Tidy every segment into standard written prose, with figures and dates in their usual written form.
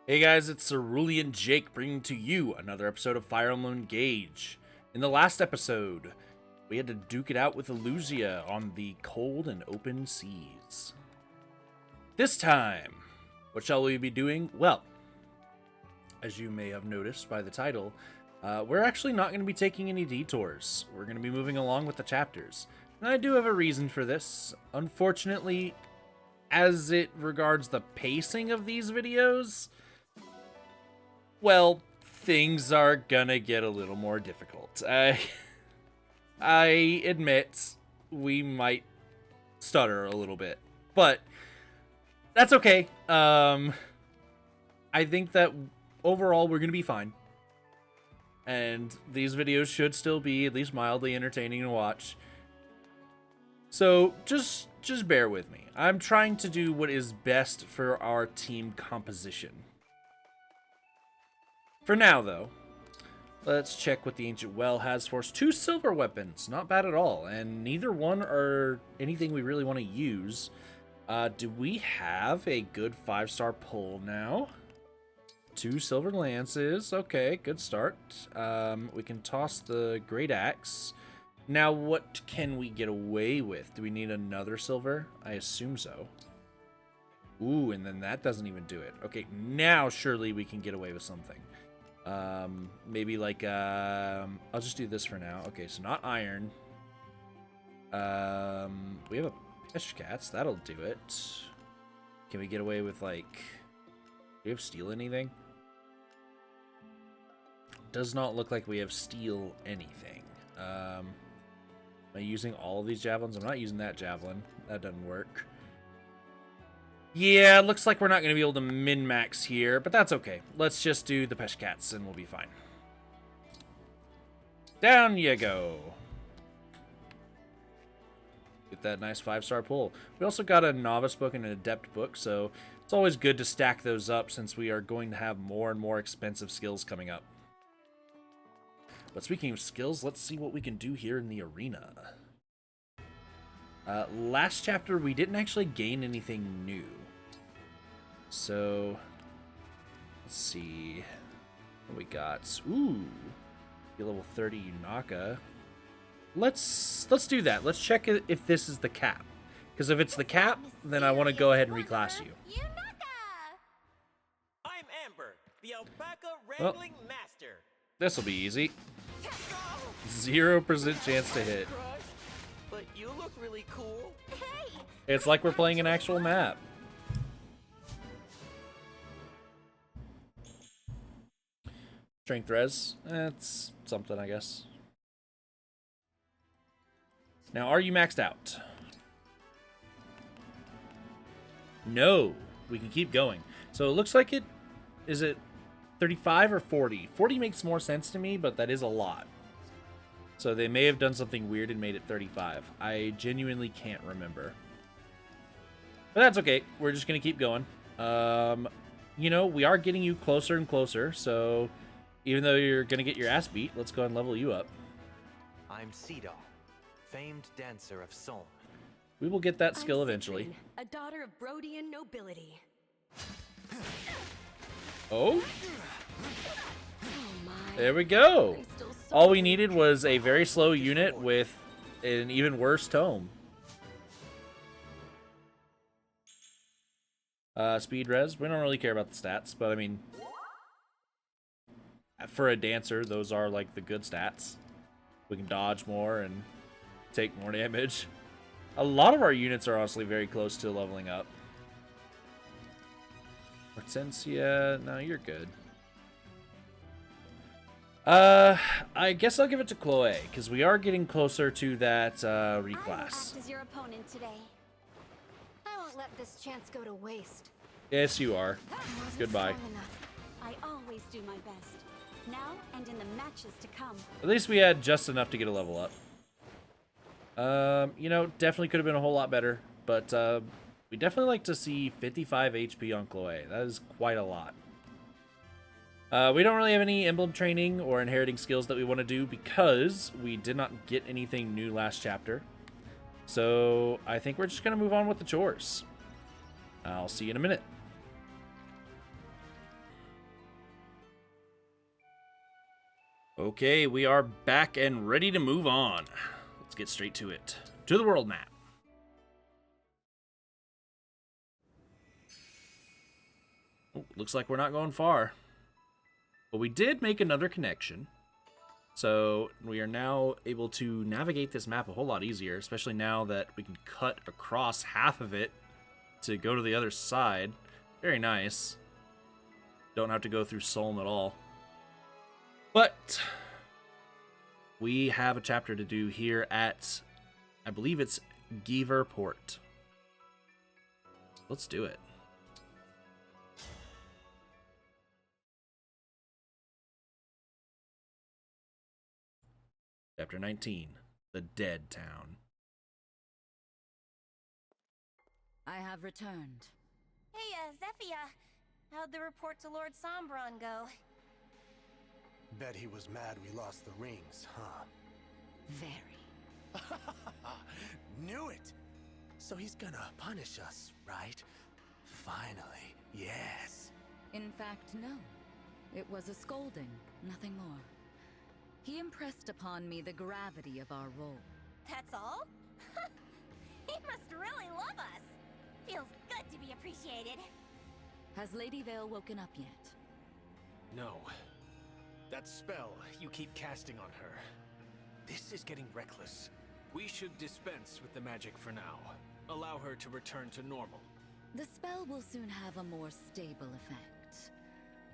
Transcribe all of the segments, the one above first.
Hey guys, it's Cerulean Jake bringing to you another episode of Fire Emblem Engage. In the last episode, we had to duke it out with Elusia on the cold and open seas. This time, what shall we be doing? Well, as you may have noticed by the title, we're actually not going to be taking any detours. We're going to be moving along with the chapters. And I do have a reason for this. Unfortunately, as it regards the pacing of these videos, well, things are gonna get a little more difficult. I admit we might stutter a little bit, but that's okay. I think that overall we're gonna be fine. And these videos should still be at least mildly entertaining to watch. So just bear with me. I'm trying to do what is best for our team composition. For now, though, let's check what the Ancient Well has for us. 2 silver weapons, not bad at all, and neither one are anything we really want to use. Do we have a good 5-star pull now? 2 silver lances, okay, good start. We can toss the Great Axe. Now, what can we get away with? Do we need another silver? I assume so. Ooh, and then that doesn't even do it. Okay, now surely we can get away with something. Maybe like, I'll just do this for now. Okay, so not iron. We have a Peshkats, that'll do it. Can we get away with, like, do we have steel anything? Does not look like we have steel anything. Am I using all of these javelins? I'm not using that javelin. That doesn't work. Yeah, looks like we're not going to be able to min-max here, but that's okay. Let's just do the Peshkats and we'll be fine. Down you go. Get that nice 5-star pull. We also got a Novice book and an Adept book, so it's always good to stack those up since we are going to have more and more expensive skills coming up. But speaking of skills, let's see what we can do here in the arena. Last chapter, we didn't actually gain anything new. So, let's see what we got. Ooh, level 30 Unaka. Let's do that. Let's check if this is the cap. Because if it's the cap, then I want to go ahead and reclass you. I'm Amber, the alpaca wrangling master. This will be easy. 0% chance to hit. But you look really cool. It's like we're playing an actual map. Strength res. That's something, I guess. Now, are you maxed out? No. We can keep going. So it looks like it... Is it 35 or 40? 40 makes more sense to me, but that is a lot. So they may have done something weird and made it 35. I genuinely can't remember. But that's okay. We're just going to keep going. You know, we are getting you closer and closer. So even though you're going to get your ass beat, let's go and level you up. I'm Cedar, famed dancer of Solm. We will get that skill eventually. A daughter of Brodian nobility. Oh? There we go. All we needed was a very slow unit with an even worse tome. Speed res. We don't really care about the stats, but I mean, for a dancer, those are like the good stats. We can dodge more and take more damage. A lot of our units are honestly very close to leveling up. Hortensia, no, you're good. I guess I'll give it to Chloe, because we are getting closer to that, reclass. As your opponent today. I won't let this chance go to waste. Yes, you are. Goodbye. I always do my best. Now and in the matches to come. At least we had just enough to get a level up. You know, definitely could have been a whole lot better, but, we definitely like to see 55 HP on Chloe. That is quite a lot. We don't really have any emblem training or inheriting skills that we want to do because we did not get anything new last chapter. So I think we're just going to move on with the chores. I'll see you in a minute. Okay, we are back and ready to move on. Let's get straight to it. To the world map. Oh, looks like we're not going far. But we did make another connection. So we are now able to navigate this map a whole lot easier, especially now that we can cut across half of it to go to the other side. Very nice. Don't have to go through Solm at all. But we have a chapter to do here at, I believe it's Givre Port. Let's do it. Chapter 19, The Dead Town. I have returned. Hey, Zephia. How'd the report to Lord Sombron go? Bet he was mad we lost the rings, huh? Very. Knew it! So he's gonna punish us, right? Finally, yes. In fact, no. It was a scolding, nothing more. He impressed upon me the gravity of our role. That's all? He must really love us. Feels good to be appreciated. Has Lady Vale woken up yet? No. That spell you keep casting on her. This is getting reckless. We should dispense with the magic for now. Allow her to return to normal. The spell will soon have a more stable effect.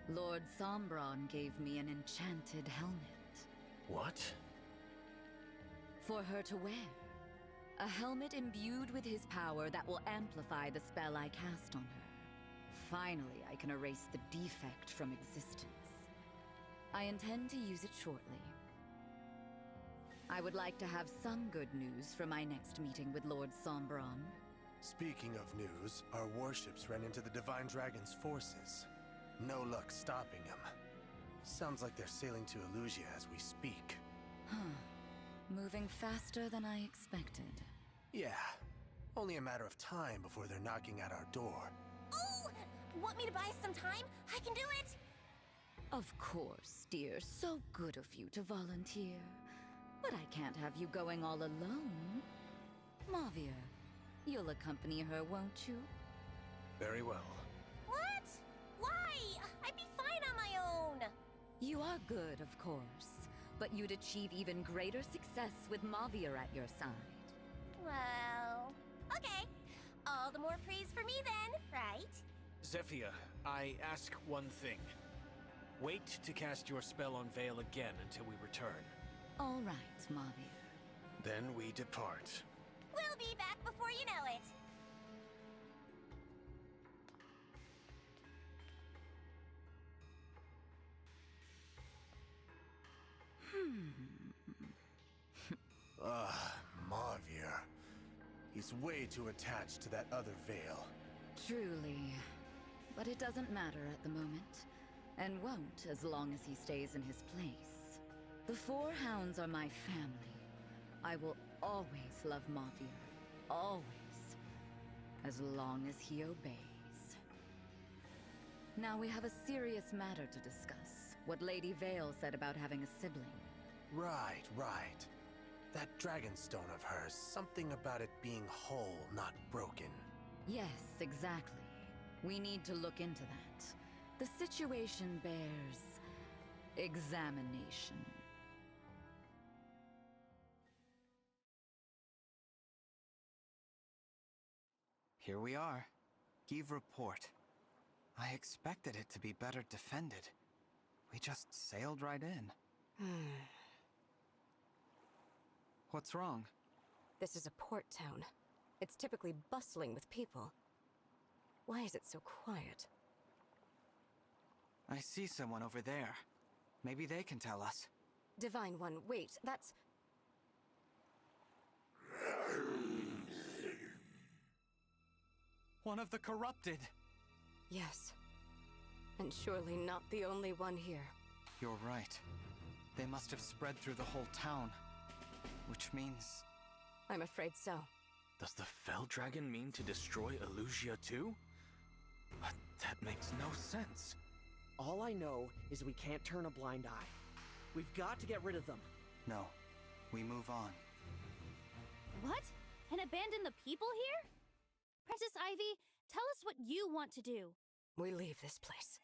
Lord Sombron gave me an enchanted helmet. What? For her to wear. A helmet imbued with his power that will amplify the spell I cast on her. Finally, I can erase the defect from existence. I intend to use it shortly. I would like to have some good news for my next meeting with Lord Sombron. Speaking of news, our warships ran into the Divine Dragon's forces. No luck stopping them. Sounds like they're sailing to Elusia as we speak. Moving faster than I expected. Yeah, only a matter of time before they're knocking at our door. Ooh! Want me to buy some time? I can do it! Of course, dear. So good of you to volunteer. But I can't have you going all alone. Mauvier, you'll accompany her, won't you? Very well. What? Why? I'd be fine on my own! You are good, of course. But you'd achieve even greater success with Mauvier at your side. Well... okay. All the more praise for me then, right? Zephia, I ask one thing. Wait to cast your spell on Vale again until we return. All right, Mauvier. Then we depart. We'll be back before you know it. Mauvier. He's way too attached to that other Vale. Truly. But it doesn't matter at the moment. And won't as long as he stays in his place. The Four Hounds are my family. I will always love Mauvier. Always. As long as he obeys. Now we have a serious matter to discuss. What Lady Vale said about having a sibling. Right, right. That dragonstone of hers, something about it being whole, not broken. Yes, exactly. We need to look into that. The situation bears examination. Here we are. Givre Port. I expected it to be better defended. We just sailed right in. What's wrong? This is a port town. It's typically bustling with people. Why is it so quiet? I see someone over there. Maybe they can tell us. Divine One, wait, that's... One of the corrupted! Yes. And surely not the only one here. You're right. They must have spread through the whole town. Which means... I'm afraid so. Does the Fell Dragon mean to destroy Elusia too? But that makes no sense. All I know is we can't turn a blind eye. We've got to get rid of them. No, we move on. What? And abandon the people here? Princess Ivy, tell us what you want to do. We leave this place.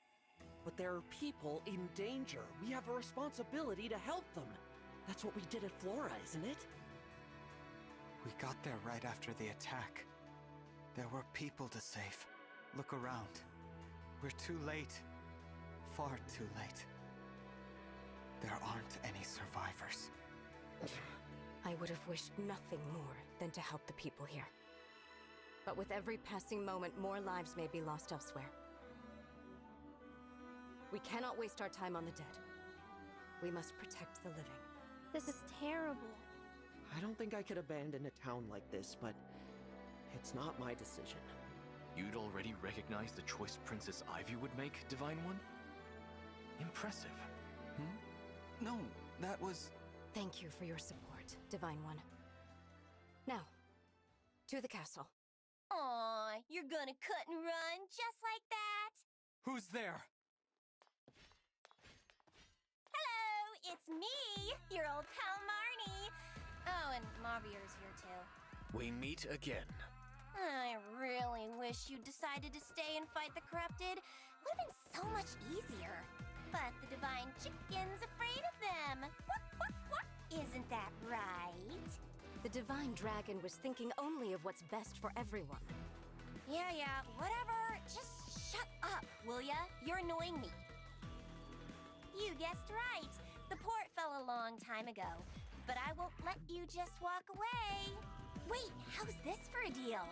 But there are people in danger. We have a responsibility to help them. That's what we did at Flora, isn't it? We got there right after the attack. There were people to save. Look around. We're too late. Far too late. There aren't any survivors. I would have wished nothing more than to help the people here. But with every passing moment, more lives may be lost elsewhere. We cannot waste our time on the dead. We must protect the living. This is terrible. I don't think I could abandon a town like this, but it's not my decision. You'd already recognize the choice Princess Ivy would make, Divine One? Impressive. No, that was... Thank you for your support, Divine One. Now, to the castle. Aw, you're gonna cut and run just like that? Who's there? Hello, it's me, your old pal Marni. Oh, and Mauvier's here too. We meet again. I really wish you decided to stay and fight the corrupted. Would have been so much easier. But the divine chicken's afraid of them. Isn't that right? The divine dragon was thinking only of what's best for everyone. Yeah, whatever. Just shut up, will ya? You're annoying me. You guessed right. The port fell a long time ago. But I won't let you just walk away. Wait, how's this for a deal?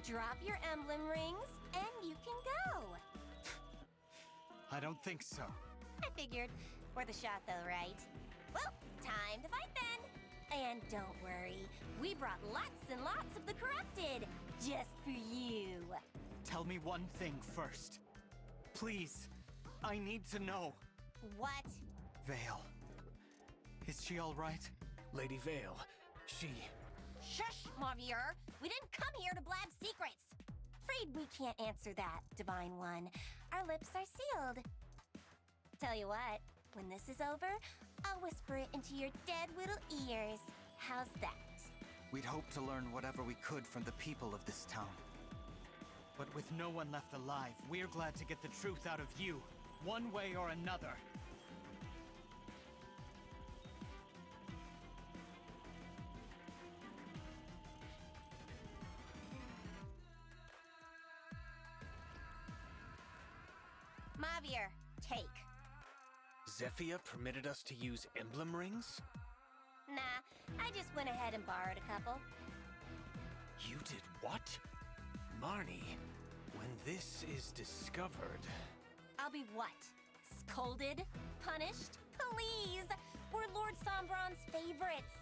Drop your emblem rings, and you can go. I don't think so. I figured. Worth a shot though, right? Well, time to fight then. And don't worry, we brought lots and lots of the corrupted, just for you. Tell me one thing first. Please, I need to know. What? Vale. Is she all right? Lady Vale, she... Shush, Mauvier! We didn't come here to blab secrets! Afraid we can't answer that, Divine One. Our lips are sealed. Tell you what, when this is over, I'll whisper it into your dead little ears. How's that? We'd hoped to learn whatever we could from the people of this town. But with no one left alive, we're glad to get the truth out of you, one way or another. Mauvier, take. Zephyr permitted us to use emblem rings? Nah, I just went ahead and borrowed a couple. You did what? Marni, when this is discovered... I'll be what? Scolded? Punished? Please! We're Lord Sombron's favorites!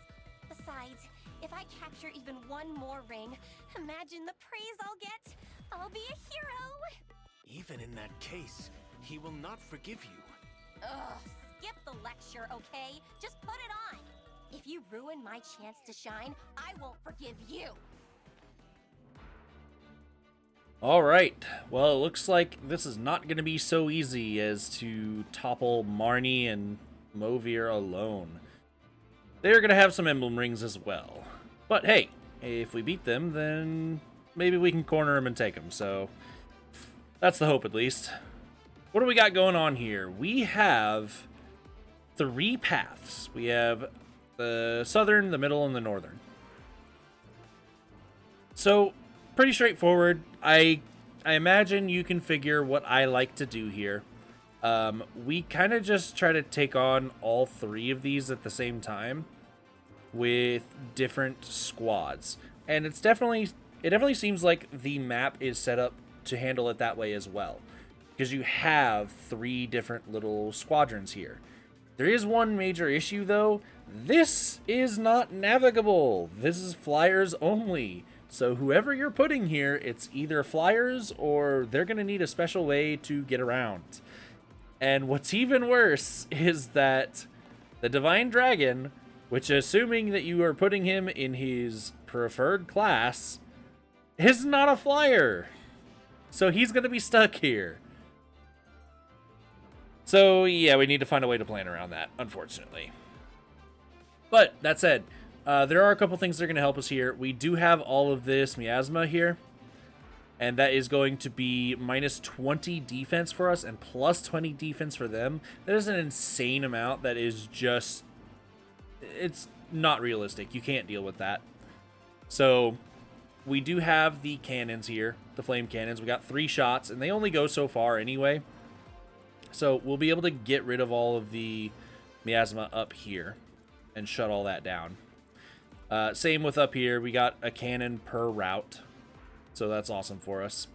Besides, if I capture even one more ring, imagine the praise I'll get! I'll be a hero! Even in that case, he will not forgive you. Ugh, skip the lecture, okay? Just put it on! If you ruin my chance to shine, I won't forgive you! Alright, well, it looks like this is not going to be so easy as to topple Marni and Mauvier alone. They're going to have some emblem rings as well. But hey, if we beat them, then maybe we can corner them and take them, so that's the hope at least. What do we got going on here? We have 3 paths. We have the southern, the middle, and the northern. So, pretty straightforward. I imagine you can figure what I like to do here. We kind of just try to take on all 3 of these at the same time with different squads. And it definitely seems like the map is set up to handle it that way as well, because you have 3 different little squadrons here. There is one major issue though. This is not navigable. This is flyers only. So whoever you're putting here, it's either flyers or they're going to need a special way to get around. And what's even worse is that the Divine Dragon, which assuming that you are putting him in his preferred class, is not a flyer. So he's going to be stuck here. So, yeah, we need to find a way to plan around that, unfortunately. But, that said, there are a couple things that are going to help us here. We do have all of this miasma here. And that is going to be minus 20 defense for us and plus 20 defense for them. That is an insane amount that is just... It's not realistic. You can't deal with that. So, we do have the cannons here. The flame cannons. We got 3 shots, and they only go so far anyway. So, we'll be able to get rid of all of the miasma up here and shut all that down. Same with up here. We got a cannon per route. So that's awesome for us.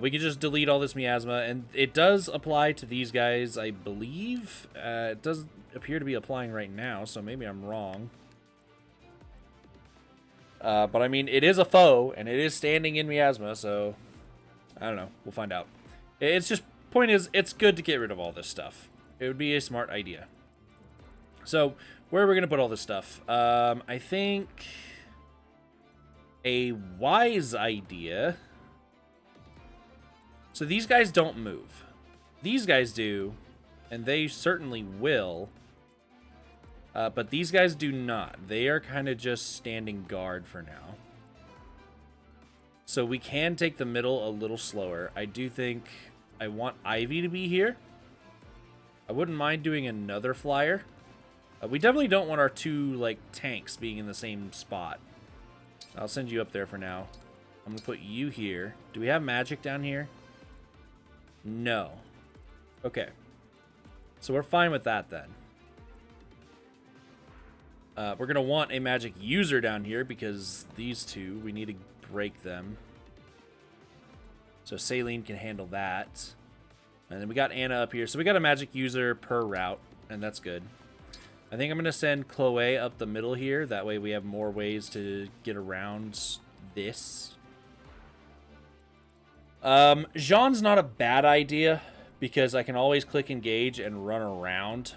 We can just delete all this miasma, and it does apply to these guys, I believe. It does appear to be applying right now, so maybe I'm wrong. But I mean, it is a foe, and it is standing in miasma, so I don't know. We'll find out. It's just, point is, it's good to get rid of all this stuff. It would be a smart idea. So, where are we going to put all this stuff? I think... a wise idea. So these guys don't move. These guys do, and they certainly will. But these guys do not. They are kind of just standing guard for now. So we can take the middle a little slower. I do think I want Ivy to be here. I wouldn't mind doing another flyer. We definitely don't want our 2 like tanks being in the same spot. I'll send you up there for now. I'm going to put you here. Do we have magic down here? No. Okay. So we're fine with that then. We're going to want a magic user down here because these 2, we need to break them. So Saline can handle that. And then we got Anna up here. So we got a magic user per route, and that's good. I think I'm going to send Chloe up the middle here. That way we have more ways to get around this. Jean's not a bad idea because I can always click engage and run around.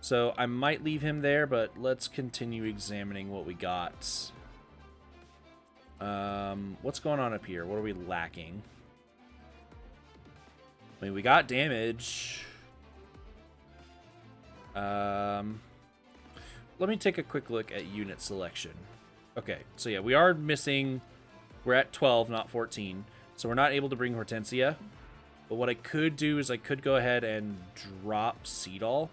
So I might leave him there, but let's continue examining what we got. What's going on up here? What are we lacking? I mean, we got damage. Let me take a quick look at unit selection. Okay, so yeah, we are missing... We're at 12, not 14. So we're not able to bring Hortensia. But what I could do is I could go ahead and drop Seedall.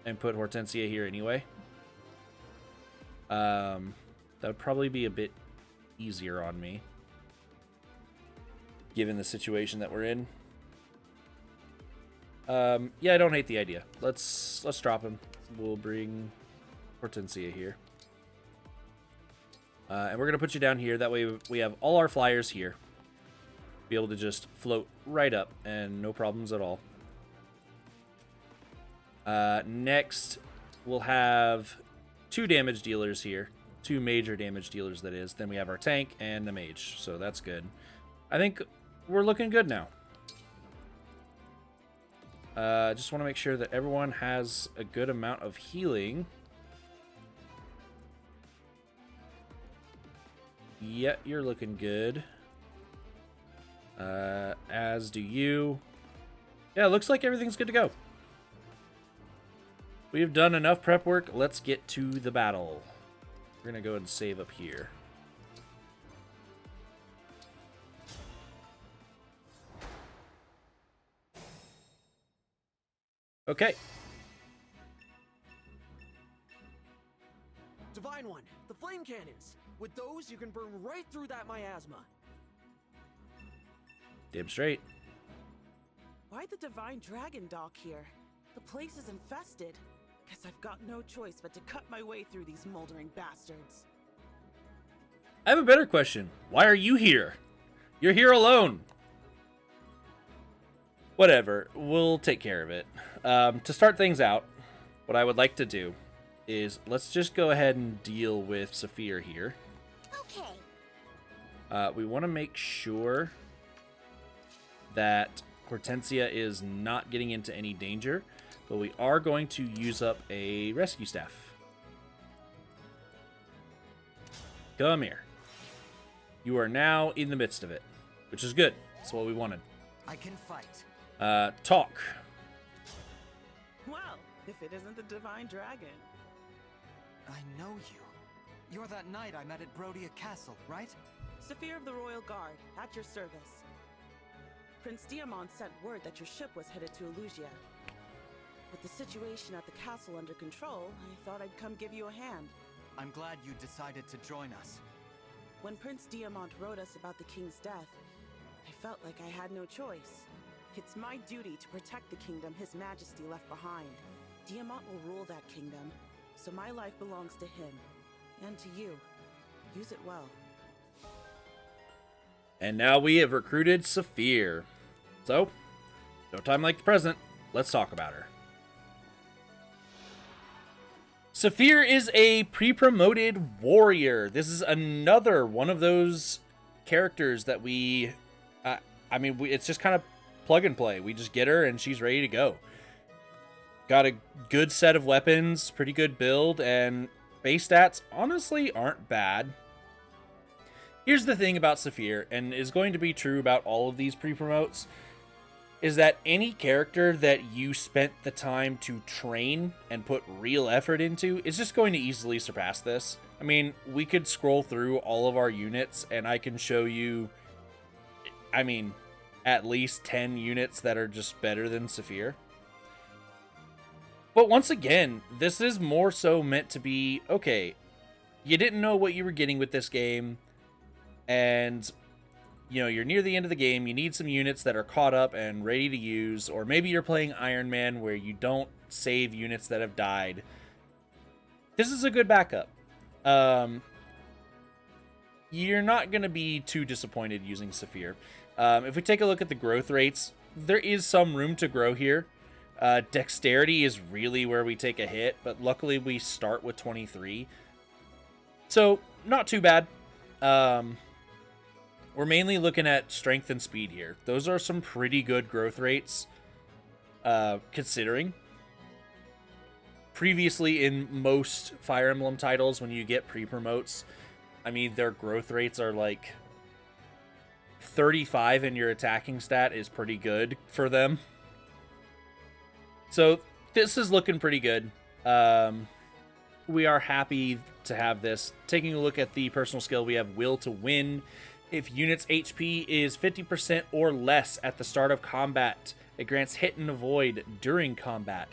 And put Hortensia here anyway. That would probably be a bit easier on me. Given the situation that we're in. Yeah, I don't hate the idea. Let's drop him. We'll bring Hortensia here. And we're going to put you down here. That way we have all our flyers here. Be able to just float right up and no problems at all. Next, we'll have 2 damage dealers here. 2 major damage dealers, that is. Then we have our tank and the mage. So that's good. I think we're looking good now. Just want to make sure that everyone has a good amount of healing. Yeah, you're looking good. As do you. Yeah, looks like everything's good to go. We've done enough prep work. Let's get to the battle. We're going to go and save up here. Okay. Divine One, the flame cannons. With those, you can burn right through that miasma. Damn straight. Why the Divine Dragon dock here? The place is infested. Guess I've got no choice but to cut my way through these moldering bastards. I have a better question. Why are you here? You're here alone. Whatever. We'll take care of it. To start things out, what I would like to do is let's just go ahead and deal with Saphir here. Okay. We want to make sure that Hortensia is not getting into any danger, but we are going to use up a rescue staff. Come here. You are now in the midst of it, which is good. That's what we wanted. I can fight. Talk. Well, if it isn't the Divine Dragon. I know you. You're that knight I met at Brodia Castle, right? Saphir of the Royal Guard, at your service. Prince Diamond sent word that your ship was headed to Elusia. With the situation at the castle under control, I thought I'd come give you a hand. I'm glad you decided to join us. When Prince Diamond wrote us about the king's death, I felt like I had no choice. It's my duty to protect the kingdom His Majesty left behind. Diamond will rule that kingdom, so my life belongs to him. And to you. Use it well. And now we have recruited Saphir. So, no time like the present. Let's talk about her. Saphir is a pre-promoted warrior. This is another one of those characters that it's just kind of plug and play. We just get her and she's ready to go. Got a good set of weapons, pretty good build, and base stats honestly aren't bad. Here's the thing about Saphir, and is going to be true about all of these pre-promotes, is that any character that you spent the time to train and put real effort into is just going to easily surpass this. I mean, we could scroll through all of our units and I can show you, at least 10 units that are just better than Saphir. But once again, this is more so meant to be, okay, you didn't know what you were getting with this game, and you're near the end of the game, you need some units that are caught up and ready to use, or maybe you're playing Iron Man where you don't save units that have died. This is a good backup. You're not going to be too disappointed using Saphir. If we take a look at the growth rates, there is some room to grow here. Dexterity is really where we take a hit, but luckily we start with 23. So, not too bad. We're mainly looking at strength and speed here. Those are some pretty good growth rates, considering. Previously, in most Fire Emblem titles, when you get pre-promotes, their growth rates are like 35, and your attacking stat is pretty good for them. So, this is looking pretty good. We are happy to have this. Taking a look at the personal skill, we have Will to Win. If unit's HP is 50% or less at the start of combat, it grants hit and avoid during combat.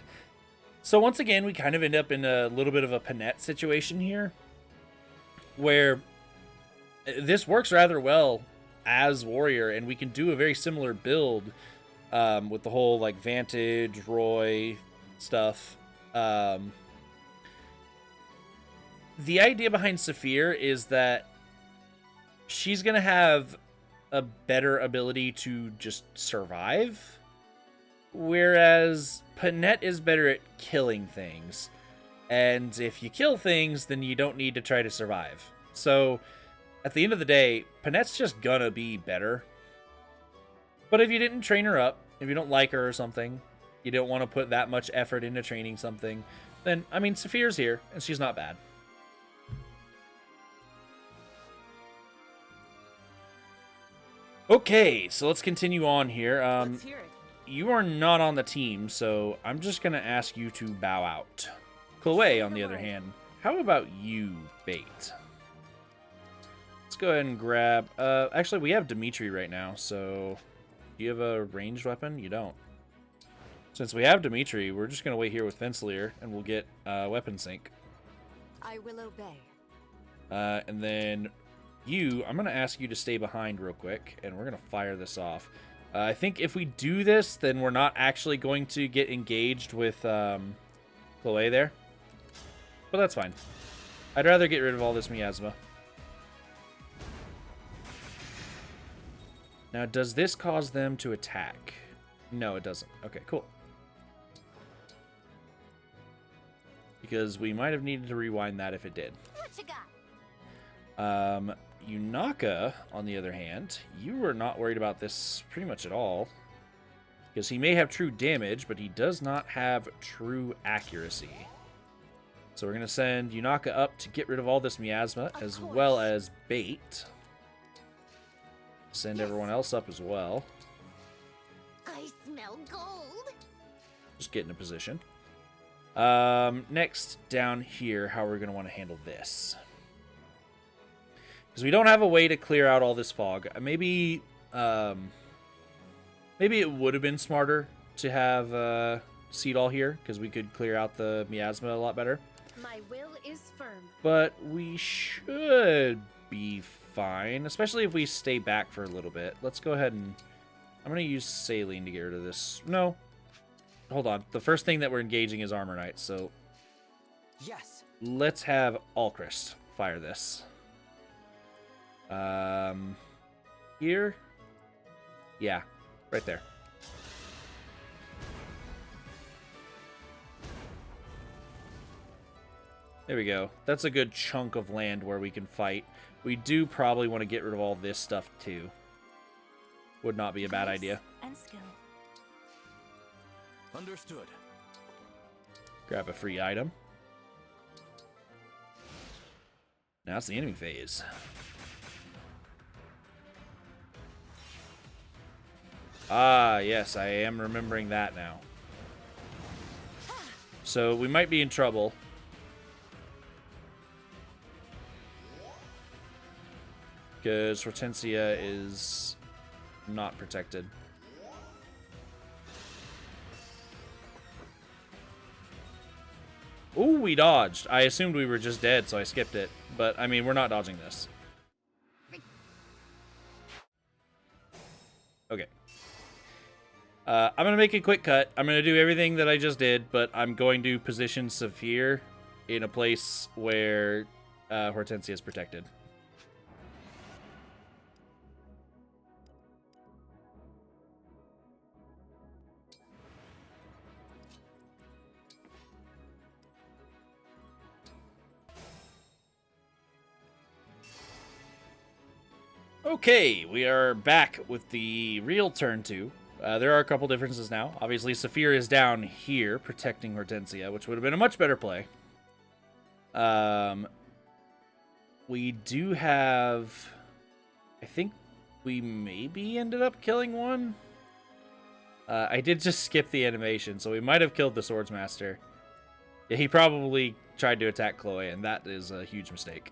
So once again, we kind of end up in a little bit of a Panette situation here, where this works rather well as warrior, and we can do a very similar build with the whole like Vantage, Roy stuff. The idea behind Saphir is that she's going to have a better ability to just survive, whereas Panette is better at killing things. And if you kill things, then you don't need to try to survive. So, at the end of the day, Panette's just gonna be better. But if you didn't train her up, if you don't like her or something, you don't want to put that much effort into training something, then, Saphir's here, and she's not bad. Okay, so let's continue on here. Let's hear it. You are not on the team, so I'm just going to ask you to bow out. Chloe, on the other hand, how about you, Bait? Let's go ahead and grab... actually, we have Dimitri right now, so... Do you have a ranged weapon? You don't. Since we have Dimitri, we're just going to wait here with Fenslier, and we'll get weapon sync. I will obey. And then... I'm going to ask you to stay behind real quick, and we're going to fire this off. I think if we do this, then we're not actually going to get engaged with Chloe there. But that's fine. I'd rather get rid of all this miasma. Now, does this cause them to attack? No, it doesn't. Okay, cool. Because we might have needed to rewind that if it did. What you got? Yunaka, on the other hand, you were not worried about this pretty much at all. Because he may have true damage, but he does not have true accuracy. So we're going to send Yunaka up to get rid of all this miasma, as well as Bait. Send everyone else up as well. I smell gold. Just get in a position. Next, down here, how we're going to want to handle this. Because we don't have a way to clear out all this fog. Maybe it would have been smarter to have Seed All here, because we could clear out the miasma a lot better. My will is firm. But we should be fine, especially if we stay back for a little bit. Let's go ahead and... I'm going to use Saline to get rid of this. No. Hold on. The first thing that we're engaging is Armor Knight, so... Yes. Let's have Alchrist fire this. Here? Yeah, right there. There we go. That's a good chunk of land where we can fight. We do probably want to get rid of all this stuff too. Would not be a bad idea. And skill. Understood. Grab a free item. Now it's the enemy phase. Ah, yes, I am remembering that now. So we might be in trouble. Because Hortensia is not protected. Ooh, we dodged. I assumed we were just dead, so I skipped it. But, I mean, we're not dodging this. Okay. I'm going to make a quick cut. I'm going to do everything that I just did, but I'm going to position Saphir in a place where Hortensia is protected. Okay, we are back with the real turn 2. There are a couple differences now. Obviously, Saphir is down here protecting Hortensia, which would have been a much better play. We do have... I think we maybe ended up killing one. I did just skip the animation, so we might have killed the Swordsmaster. Yeah, he probably tried to attack Chloe, and that is a huge mistake.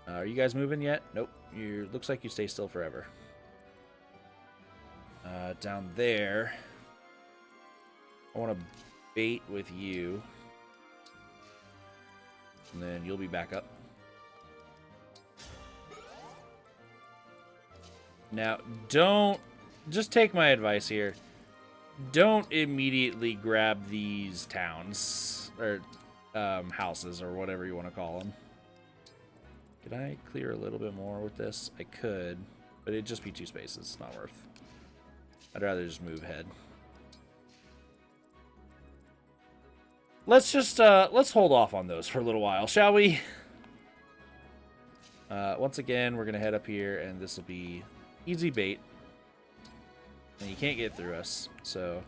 Are you guys moving yet? Nope. Looks like you stay still forever. Down there, I want to bait with you. And then you'll be back up. Now, just take my advice here. Don't immediately grab these towns, or houses, or whatever you want to call them. Could I clear a little bit more with this? I could, but it'd just be 2 spaces. It's not worth. I'd rather just move ahead. Let's just, let's hold off on those for a little while, shall we? Once again, we're going to head up here, and this will be easy bait. And you can't get through us, so...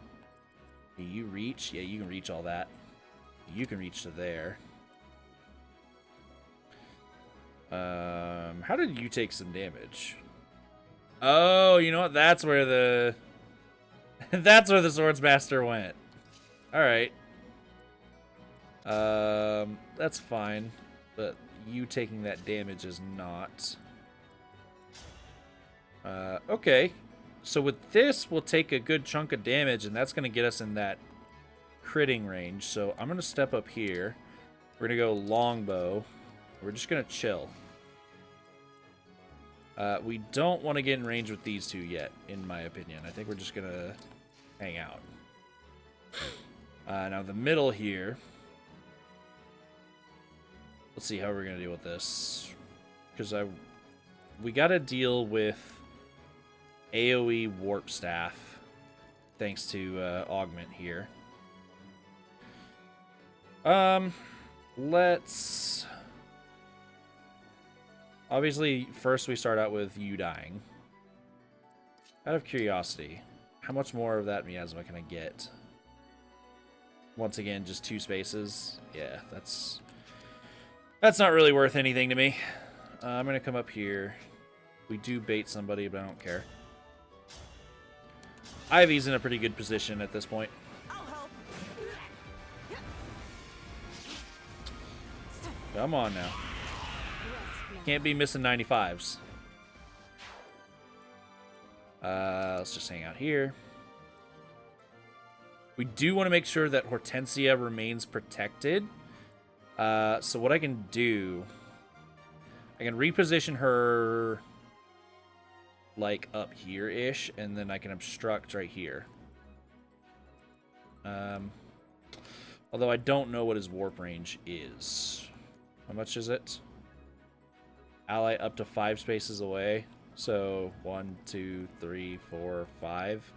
You reach? Yeah, you can reach all that. You can reach to there. How did you take some damage? Oh, you know what? That's where the... That's where the Swordsmaster went. Alright. That's fine. But you taking that damage is not. Okay. So with this, we'll take a good chunk of damage, and that's going to get us in that critting range. So I'm going to step up here. We're going to go longbow. We're just going to chill. We don't want to get in range with these two yet, in my opinion. I think we're just going to hang out. Now the middle here. Let's see how we're going to deal with this. Because we got to deal with AoE Warp Staff, thanks to Augment here. Let's... Obviously, first we start out with you dying. Out of curiosity, how much more of that miasma can I get? Once again, just 2 spaces. Yeah, that's not really worth anything to me. I'm going to come up here. We do bait somebody, but I don't care. Ivy's in a pretty good position at this point. Come on now. Can't be missing 95s. Let's just hang out here. We do want to make sure that Hortensia remains protected. So what I can do, I can reposition her like up here-ish, and then I can obstruct right here. Although I don't know what his warp range is. How much is it? Ally up to 5 spaces away. So 1, 2, 3, 4, 5.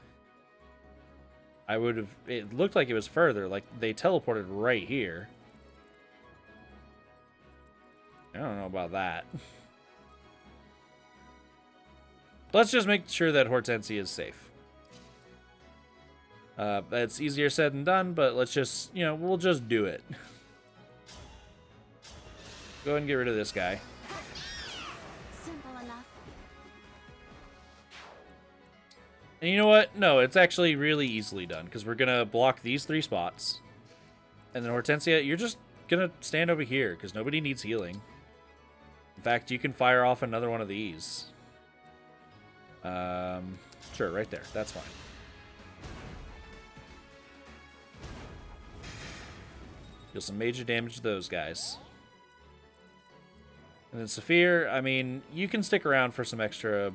I would have... It looked like it was further. Like, they teleported right here. I don't know about that. Let's just make sure that Hortensia is safe. That's easier said than done, but let's just, you know, we'll just do it. Go ahead and get rid of this guy. Simple enough. And you know what? No, it's actually really easily done, because we're going to block these 3 spots. And then Hortensia, you're just going to stand over here, because nobody needs healing. In fact, you can fire off another one of these. Sure, right there. That's fine. Deal some major damage to those guys. And then Saphir, I mean, you can stick around for some extra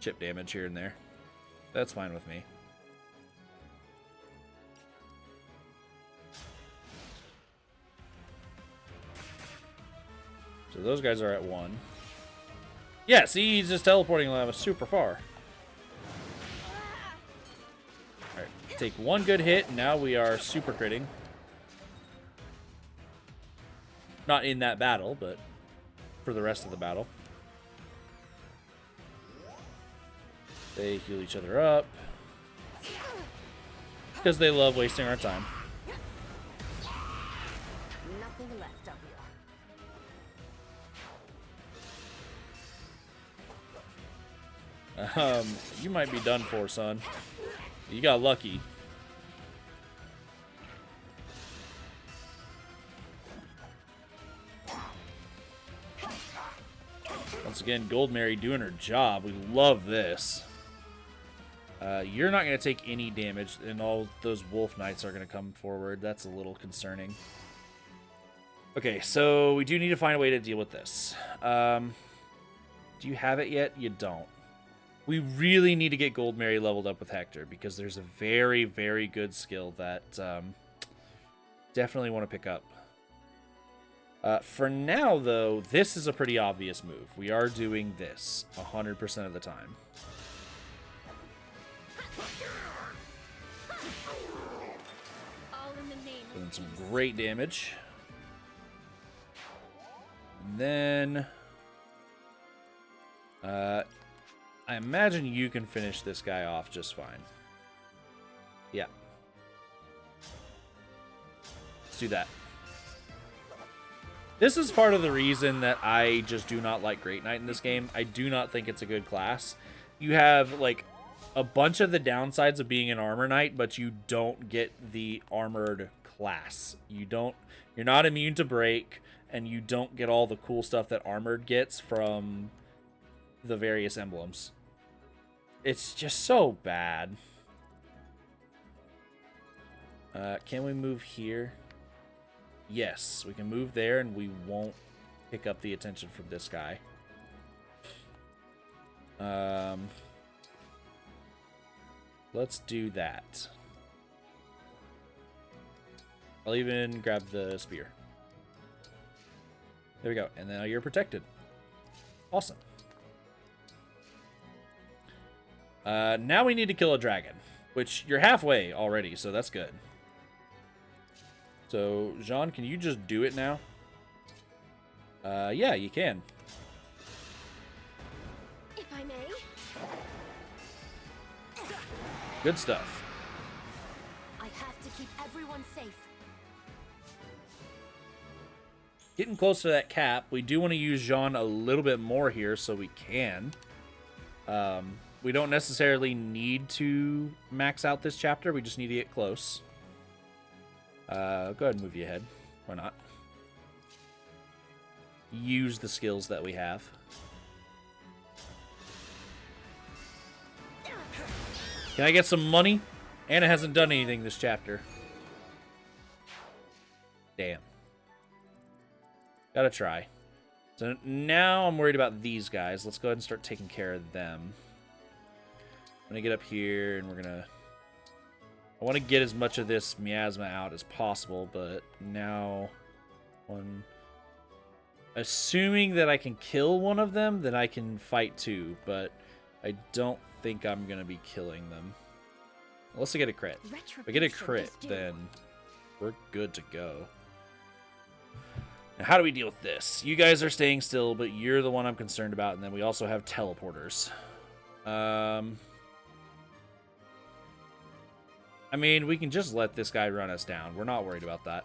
chip damage here and there. That's fine with me. So those guys are at 1. Yeah, see, he's just teleporting lava super far. Alright, take 1 good hit, and now we are super critting. Not in that battle, but for the rest of the battle. They heal each other up. Because they love wasting our time. Nothing left of you. You might be done for, son. You got lucky. Once again, Gold Mary doing her job. We love this. You're not going to take any damage, and all those Wolf Knights are going to come forward. That's a little concerning. Okay, so we do need to find a way to deal with this. Do you have it yet? You don't. We really need to get Gold Mary leveled up with Hector, because there's a very, very good skill that definitely want to pick up. For now, though, this is a pretty obvious move. We are doing this 100% of the time. All in the name of Doing some great damage. And then... I imagine you can finish this guy off just fine. Yeah. Let's do that. This is part of the reason that I just do not like Great Knight in this game. I do not think it's a good class. You have, like, a bunch of the downsides of being an Armor Knight, but you don't get the armored class. You're not immune to break, and you don't get all the cool stuff that Armored gets from the various emblems. It's just so bad. Can we move here? Yes, we can move there, and we won't pick up the attention from this guy. Let's do that. I'll even grab the spear. There we go, and now you're protected. Awesome. Now we need to kill a dragon, which you're halfway already, so that's good. So, Jean, can you just do it now? Yeah, you can. If I may. Good stuff. I have to keep everyone safe. Getting close to that cap. We do want to use Jean a little bit more here, so we can. we don't necessarily need to max out this chapter. We just need to get close. Go ahead and move you ahead. Why not? Use the skills that we have. Can I get some money? Anna hasn't done anything this chapter. Damn. Gotta try. So now I'm worried about these guys. Let's go ahead and start taking care of them. I'm gonna get up here and we're gonna... I want to get as much of this miasma out as possible, but now... Assuming that I can kill one of them, then I can fight two, but I don't think I'm gonna be killing them. Unless I get a crit. If I get a crit, then we're good to go. Now, how do we deal with this? You guys are staying still, but you're the one I'm concerned about, and then we also have teleporters. I mean, we can just let this guy run us down. We're not worried about that.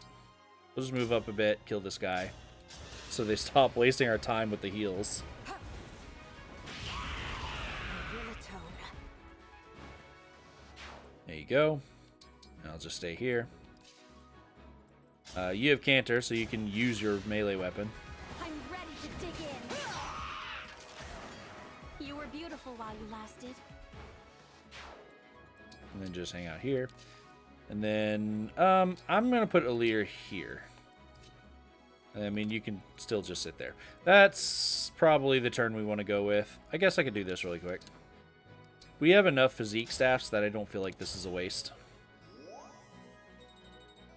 We'll just move up a bit, kill this guy, so they stop wasting our time with the heals. There you go. I'll just stay here. You have Canter, so you can use your melee weapon. I'm ready to dig in. You were beautiful while you lasted. And then just hang out here. And then I'm going to put Elusia here. I mean, you can still just sit there. That's probably the turn we want to go with. I guess I could do this really quick. We have enough physique staffs that I don't feel like this is a waste.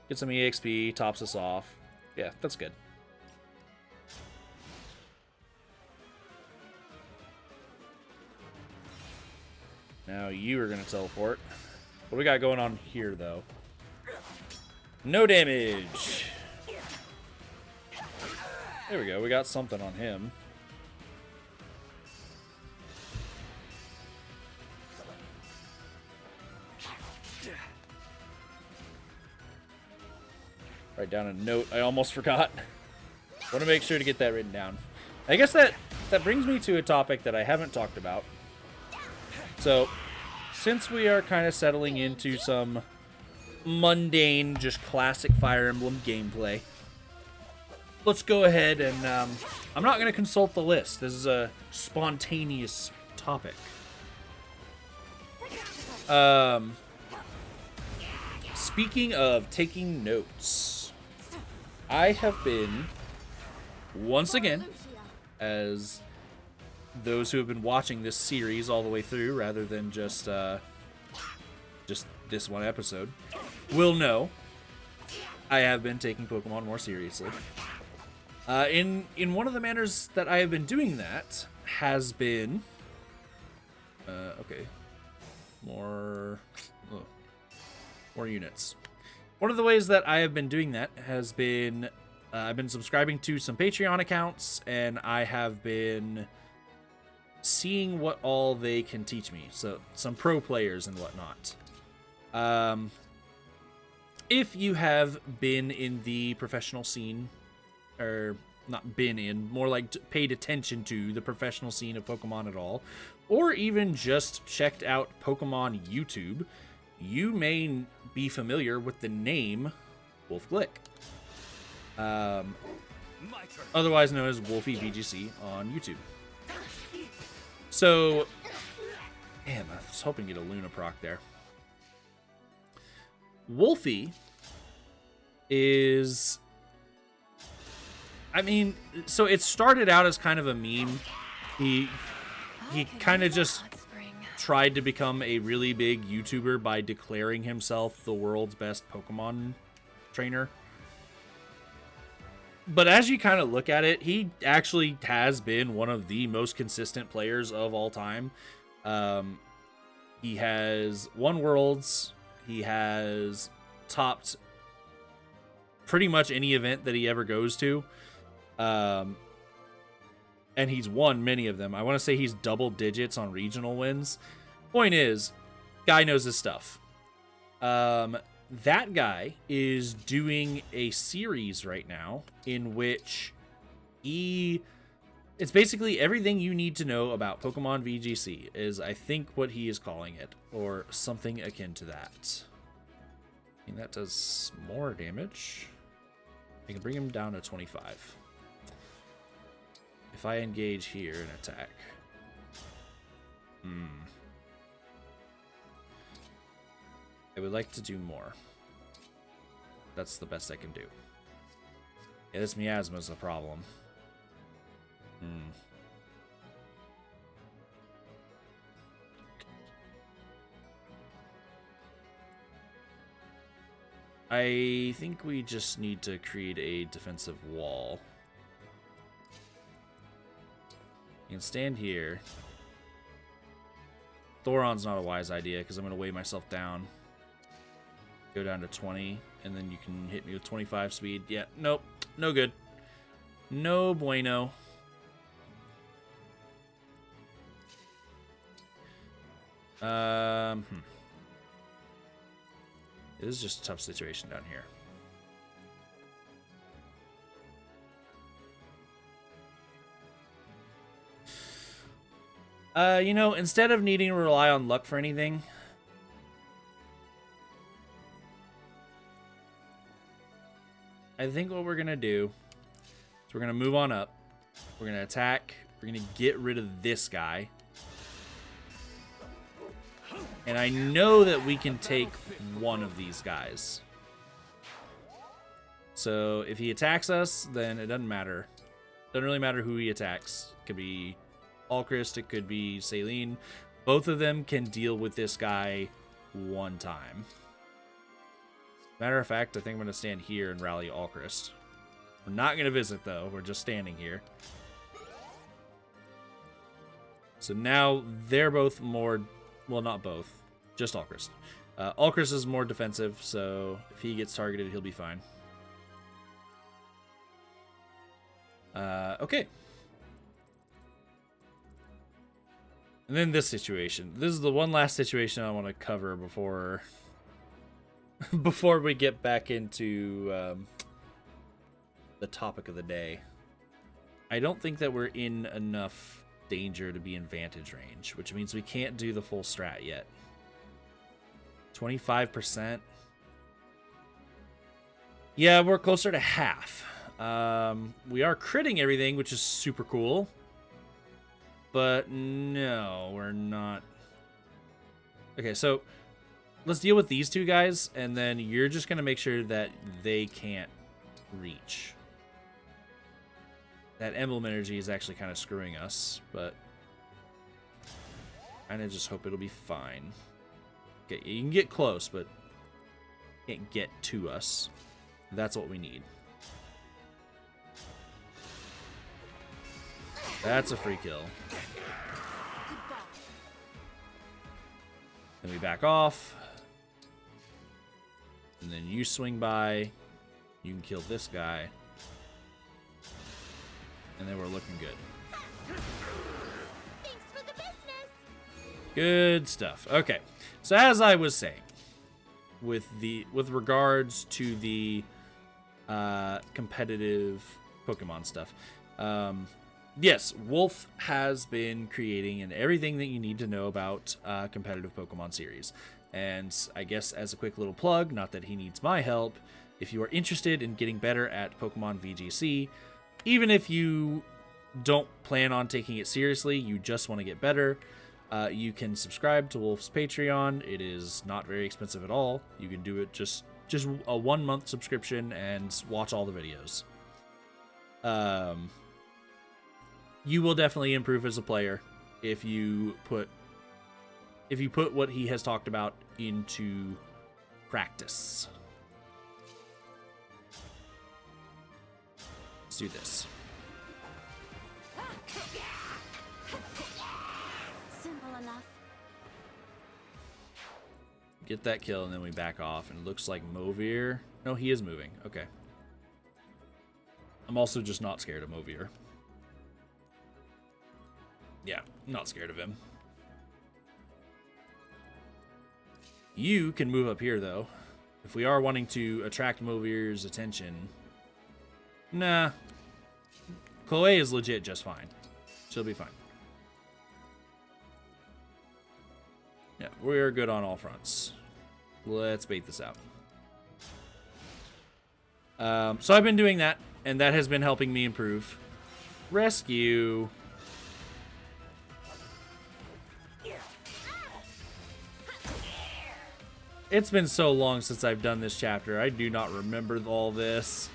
Get some EXP, tops us off. Yeah, that's good. Now you are going to teleport. What do we got going on here, though? No damage! There we go, we got something on him. Write down a note. I almost forgot. Want to make sure to get that written down. I guess that brings me to a topic that I haven't talked about. So, since we are kind of settling into some mundane, just classic Fire Emblem gameplay, let's go ahead and I'm not going to consult the list. This is a spontaneous topic. Speaking of taking notes, I have been, once again, as those who have been watching this series all the way through, rather than just this one episode, will know, I have been taking Pokemon more seriously. In one of the manners that I have been doing that has been, okay, more units. One of the ways that I have been doing that has been, I've been subscribing to some Patreon accounts, and I have been seeing what all they can teach me. So some pro players and whatnot. If you have been in the professional scene, or not been in, more like paid attention to the professional scene of Pokemon at all, or even just checked out Pokemon YouTube, you may be familiar with the name Wolf Glick. Otherwise known as Wolfie VGC on YouTube. So, damn, I was hoping to get a Luna proc there. Wolfie is, I mean, so it started out as kind of a meme. He kind of just tried to become a really big YouTuber by declaring himself the world's best Pokemon trainer. But as you kind of look at it, he actually has been one of the most consistent players of all time. He has won Worlds. He has topped pretty much any event that he ever goes to. And he's won many of them. I want to say he's double digits on regional wins. Point is, guy knows his stuff. That guy is doing a series right now in which he It's basically everything you need to know about Pokemon VGC is, I think, what he is calling it, or something akin to that. I mean, that does more damage. I can bring him down to 25. If I engage here and attack. I would like to do more. That's the best I can do. Yeah, this miasma's a problem. I think we just need to create a defensive wall. You can stand here. Thoron's not a wise idea because I'm going to weigh myself down. Go down to 20, and then you can hit me with 25 speed. Yeah, nope, no good. No bueno. It is just a tough situation down here. You know, instead of needing to rely on luck for anything, I think what we're gonna do is we're gonna move on up. We're gonna attack. We're gonna get rid of this guy. And I know that we can take one of these guys. So if he attacks us, then it doesn't matter. Doesn't really matter who he attacks. It could be Alchrist, it could be Saline. Both of them can deal with this guy one time. Matter of fact, I think I'm going to stand here and rally Alchrist. We're not going to visit, though. We're just standing here. So now they're both more... Well, not both. Just Alchrist. Alchrist is more defensive, so if he gets targeted, he'll be fine. Okay. And then this situation. This is the one last situation I want to cover before... before we get back into the topic of the day. I don't think that we're in enough danger to be in vantage range, which means we can't do the full strat yet. 25%. Yeah, we're closer to half. We are critting everything, which is super cool. But no, we're not. Okay, so let's deal with these two guys, and then you're just going to make sure that they can't reach. That Emblem energy is actually kind of screwing us, but I kind of just hope it'll be fine. Okay, you can get close, but can't get to us. That's what we need. That's a free kill. Then we back off. And then you swing by. You can kill this guy. And then we're looking good. Thanks for the business. Good stuff. Okay. So as I was saying, with regards to the competitive Pokemon stuff, yes, Wolf has been creating and everything that you need to know about competitive Pokemon series. And I guess as a quick little plug, not that he needs my help, if you are interested in getting better at Pokemon VGC, even if you don't plan on taking it seriously, you just want to get better, you can subscribe to Wolf's Patreon. It is not very expensive at all. You can do it just a 1 month subscription and watch all the videos. You will definitely improve as a player if you put what he has talked about into practice. Let's do this. Simple enough. Get that kill, and then we back off. And it looks like Mauvier... No, he is moving. Okay. I'm also just not scared of Mauvier. Yeah, not scared of him. You can move up here, though. If we are wanting to attract Mauvier's attention... Nah. Chloe is legit just fine. She'll be fine. Yeah, we're good on all fronts. Let's bait this out. So I've been doing that, and that has been helping me improve. Rescue. It's been so long since I've done this chapter. I do not remember all this.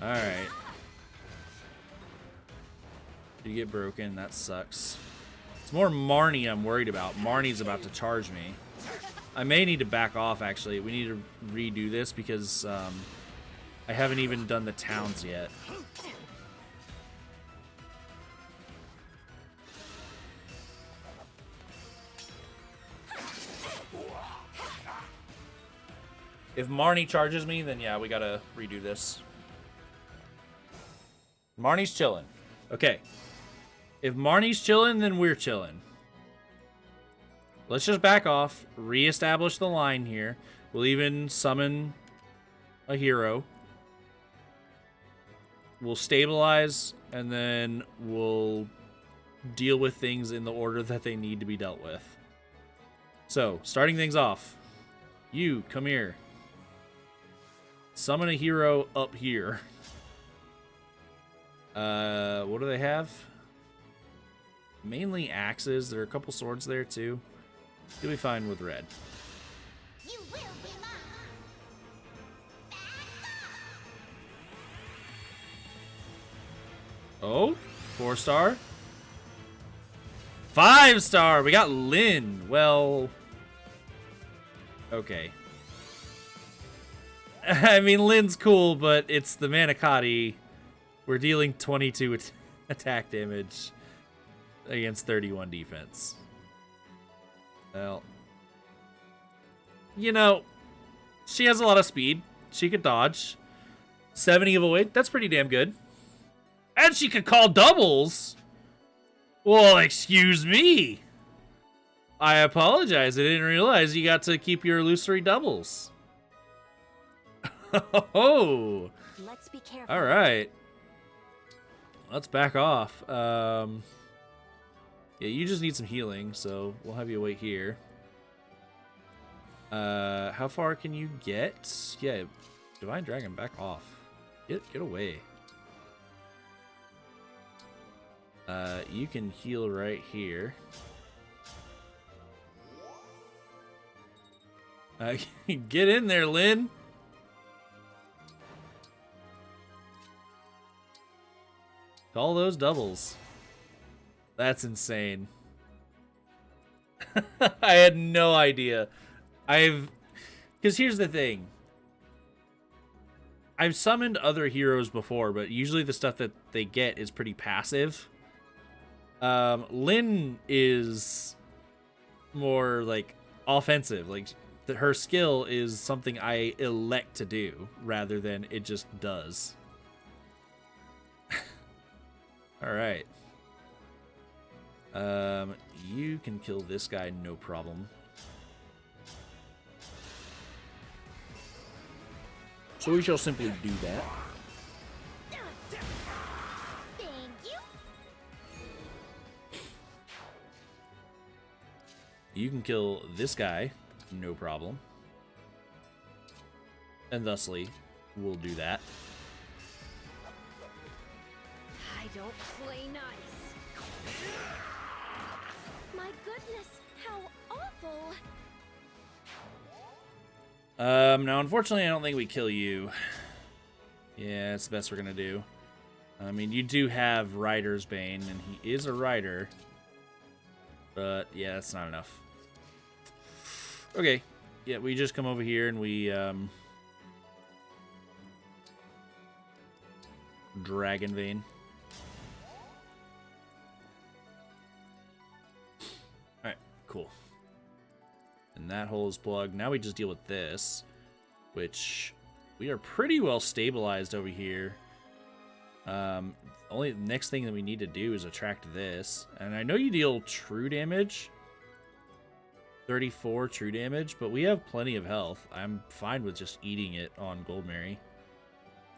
Alright. You get broken. That sucks. It's more Marni I'm worried about. Marni's about to charge me. I may need to back off, actually. We need to redo this because I haven't even done the towns yet. If Marni charges me, then yeah, we gotta redo this. Marni's chilling. Okay. If Marni's chilling, then we're chilling. Let's just back off, reestablish the line here. We'll even summon a hero. We'll stabilize, and then we'll deal with things in the order that they need to be dealt with. So, starting things off. You, come here. Summon a hero up here. What do they have? Mainly axes. There are a couple swords there too. You'll be fine with red. You will be mine. Oh, 4-star. 5-star. We got Lynn. Well, okay. I mean, Lynn's cool, but it's the Manicotti. We're dealing 22 attack damage against 31 defense. Well, you know, she has a lot of speed. She could dodge. 70 avoid. That's pretty damn good. And she could call doubles. Well, excuse me. I apologize. I didn't realize you got to keep your illusory doubles. Oh. Let's be careful. All right. Let's back off. Yeah, you just need some healing, so we'll have you wait here. How far can you get? Yeah, Divine Dragon, back off. Get away. You can heal right here. Get in there, Lynn. Call those doubles. That's insane. I had no idea. Because here's the thing. I've summoned other heroes before, but usually the stuff that they get is pretty passive. Lynn is more like offensive. Like her skill is something I elect to do rather than it just does. All right. You can kill this guy, no problem. So we shall simply do that. Thank you. You can kill this guy, no problem. And thusly, we'll do that. I don't play nice. My goodness, how awful. Now, unfortunately, I don't think we kill you. Yeah, it's the best we're gonna do. I mean, you do have Rider's Bane, and he is a rider. But, yeah, that's not enough. Okay. Yeah, we just come over here and we, Dragon Vein. Alright, cool. And that hole is plugged. Now we just deal with this, which we are pretty well stabilized over here. Only next thing that we need to do is attract this. And I know you deal true damage, 34 true damage, but we have plenty of health. I'm fine with just eating it on Goldmary.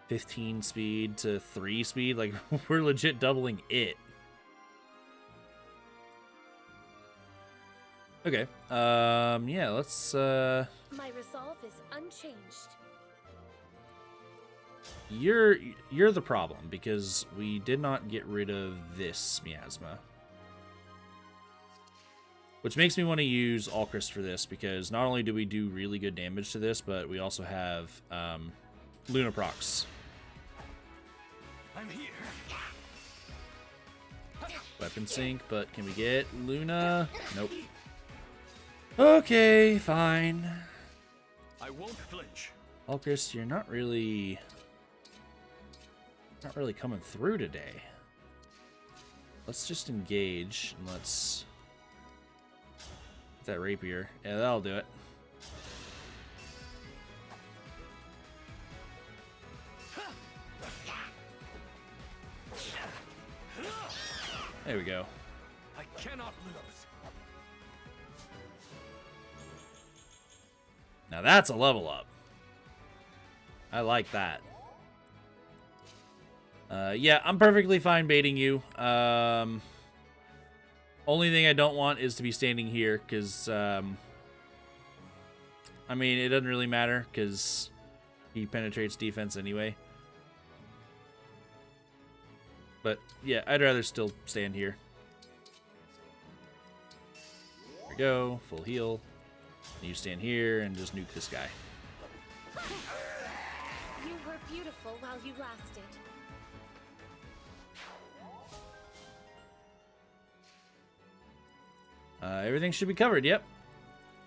15 speed to 3 speed, like we're legit doubling it. Okay. Yeah, let's My resolve is unchanged. You're the problem because we did not get rid of this miasma. Which makes me want to use Alchrist for this, because not only do we do really good damage to this, but we also have Luna procs. I'm here. Weapon sync, but can we get Luna? Nope. Okay, fine. I won't flinch. Alchrist, you're not really coming through today. Let's just engage and let's get that rapier. Yeah, that'll do it. There we go. I cannot lose. Now that's a level up. I like that. Yeah, I'm perfectly fine baiting you. Only thing I don't want is to be standing here, because, I mean, it doesn't really matter, because he penetrates defense anyway. But, yeah, I'd rather still stand here. There we go, full heal. You stand here and just nuke this guy. You were beautiful while you lasted. Everything should be covered, yep.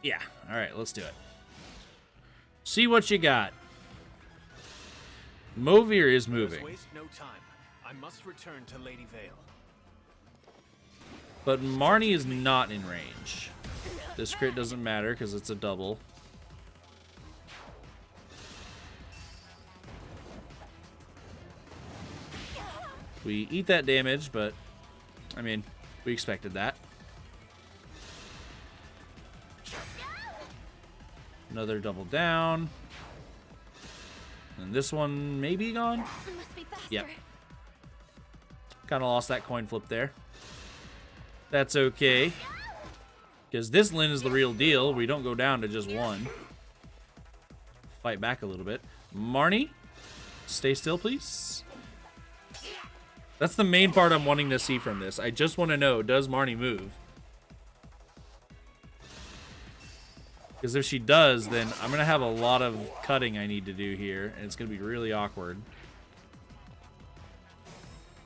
Yeah, alright, let's do it. See what you got. Mauvier is moving. Let's waste no time. I must return to Lady Vale. But Marni is not in range. This crit doesn't matter because it's a double. We eat that damage, but I mean, we expected that. Another double down. And this one may be gone. Must be faster. Yep. Kind of lost that coin flip there. That's okay. Because this Lyn is the real deal. We don't go down to just one. Fight back a little bit. Marni, stay still, please. That's the main part I'm wanting to see from this. I just want to know, does Marni move? Because if she does, then I'm going to have a lot of cutting I need to do here. And it's going to be really awkward.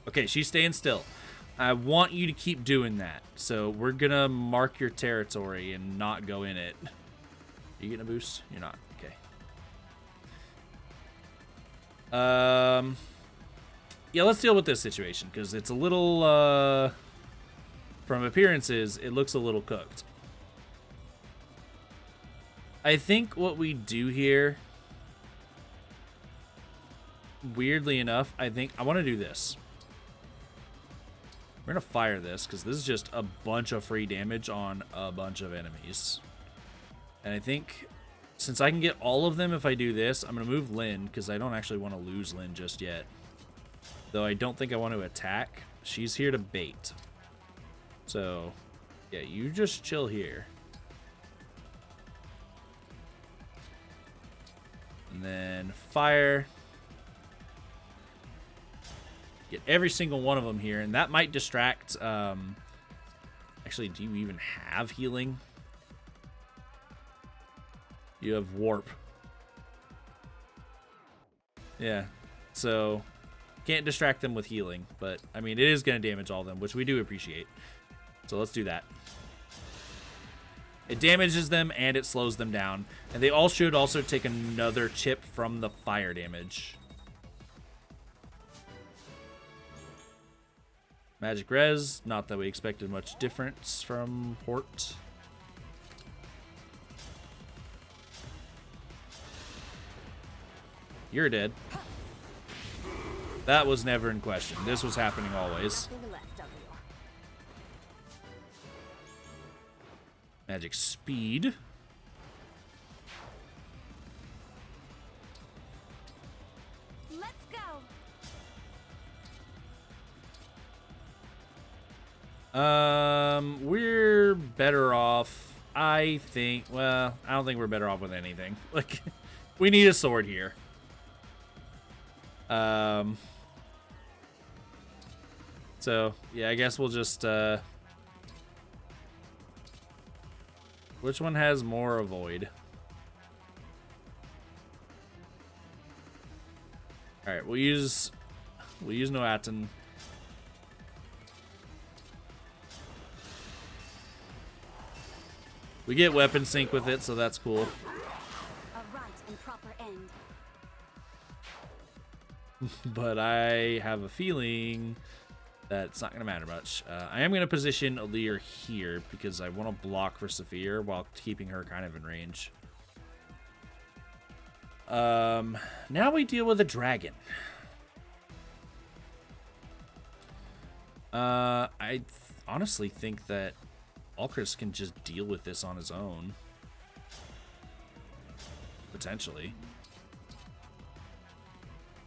Okay, she's staying still. I want you to keep doing that. So we're going to mark your territory and not go in it. Are you getting a boost? You're not. Okay. Yeah, let's deal with this situation. Because it's a little... from appearances, it looks a little cooked. I think what we do here, weirdly enough, I want to do this. We're going to fire this because this is just a bunch of free damage on a bunch of enemies. And I think since I can get all of them if I do this, I'm going to move Lyn because I don't actually want to lose Lyn just yet. Though I don't think I want to attack. She's here to bait. So, yeah, you just chill here. And then fire. Get every single one of them here. And that might distract... actually, do you even have healing? You have warp. Yeah. So, can't distract them with healing. But, I mean, it is going to damage all of them, which we do appreciate. So, let's do that. It damages them and it slows them down. And they all should also take another chip from the fire damage. Magic res, not that we expected much difference from Hort. You're dead. That was never in question. This was happening always. Magic speed. Let's go. We're better off, I think. Well, I don't think we're better off with anything. Like, we need a sword here. So, yeah, I guess we'll just, which one has more avoid? Alright, we'll use Noatin. We get weapon sync with it, so that's cool. A right and proper end. But I have a feeling that it's not going to matter much. I am going to position Alir here because I want to block for Saphir while keeping her kind of in range. Now we deal with a dragon. I honestly think that Alcris can just deal with this on his own. Potentially.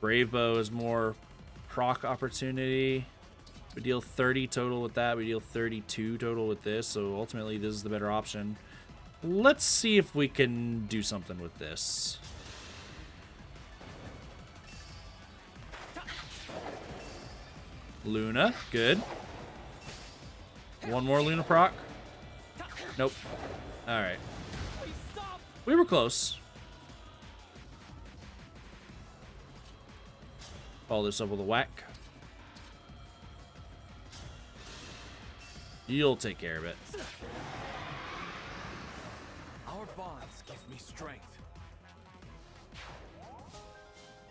Brave Bow is more proc opportunity. We deal 30 total with that. We deal 32 total with this. So ultimately, this is the better option. Let's see if we can do something with this. Luna, good. One more Luna proc. Nope. Alright. We were close. Follow this up with a whack. You'll take care of it. Our bonds give me strength.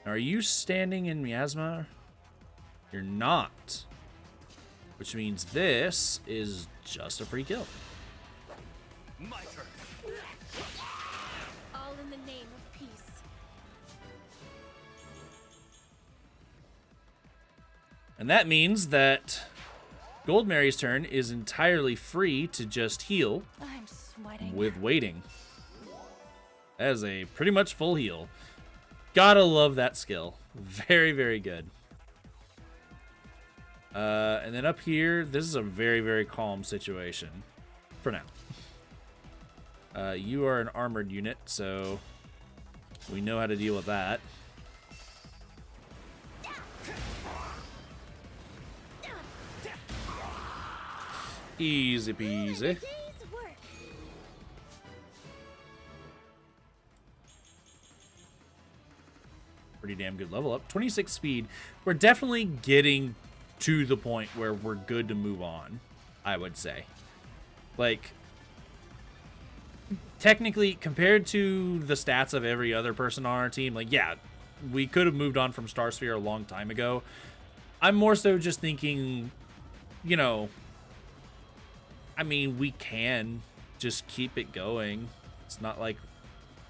Are you standing in miasma? You're not. Which means this is just a free kill. My turn. All in the name of peace. And that means that Goldmary's turn is entirely free to just heal I'm sweating. with waiting. That is a pretty much full heal. Gotta love that skill. Very, very good. And then up here, this is a very, very calm situation. For now. You are an armored unit, so we know how to deal with that. Easy peasy. Pretty damn good level up. 26 speed. We're definitely getting to the point where we're good to move on, I would say. Like, technically, compared to the stats of every other person on our team, like, yeah, we could have moved on from Starsphere a long time ago. I'm more so just thinking, you know, I mean, we can just keep it going. It's not like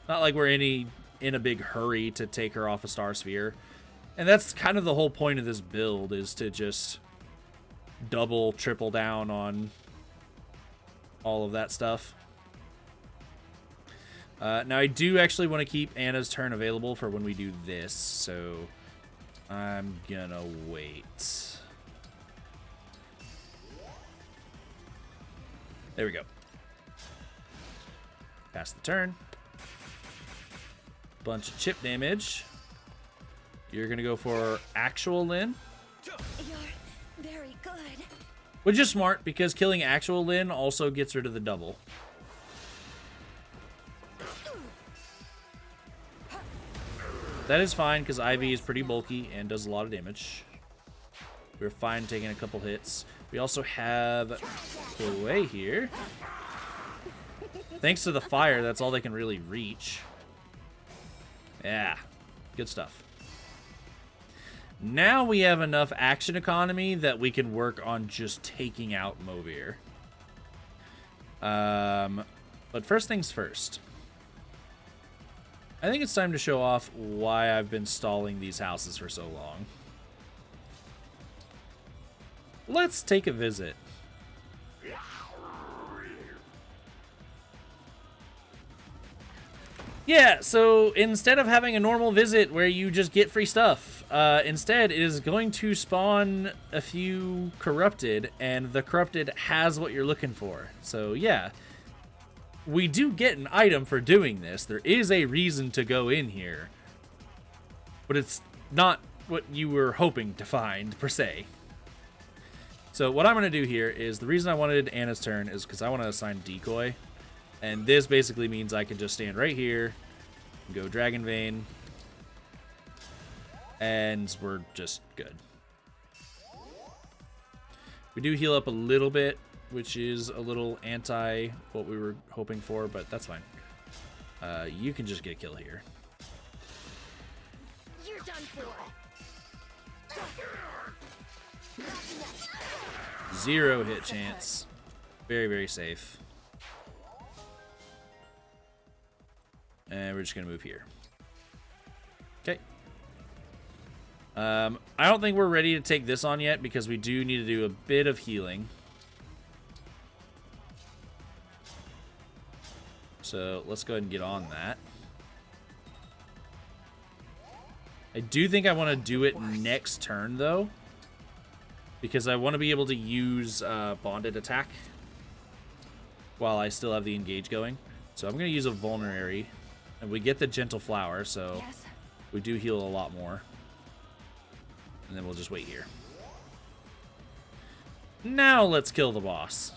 we're in a big hurry to take her off a Starsphere. And that's kind of the whole point of this build, is to just double, triple down on all of that stuff. Now, I do actually want to keep Anna's turn available for when we do this, so I'm gonna wait. There we go. Pass the turn. Bunch of chip damage. You're gonna go for actual Lyn. You're very good. Which is smart, because killing actual Lyn also gets rid of the double. That is fine, because Ivy is pretty bulky and does a lot of damage. We're fine taking a couple hits. We also have Chloe here. Thanks to the fire, that's all they can really reach. Yeah, good stuff. Now we have enough action economy that we can work on just taking out Mauvier. But first things first. I think it's time to show off why I've been stalling these houses for so long. Let's take a visit. Yeah, so instead of having a normal visit where you just get free stuff, instead it is going to spawn a few corrupted, and the corrupted has what you're looking for. So yeah, we do get an item for doing this. There is a reason to go in here, but it's not what you were hoping to find, per se. So what I'm going to do here is, the reason I wanted Anna's turn is because I want to assign Decoy. And this basically means I can just stand right here, and go Dragon Vein, and we're just good. We do heal up a little bit, which is a little anti what we were hoping for, but that's fine. You can just get a kill here. You're done for. 0 hit chance. Very, very safe. And we're just going to move here. Okay. I don't think we're ready to take this on yet because we do need to do a bit of healing. So let's go ahead and get on that. I do think I want to do it next turn, though, because I want to be able to use bonded attack while I still have the engage going. So I'm going to use a vulnerary. And we get the gentle flower, so we do heal a lot more. And then we'll just wait here. Now let's kill the boss.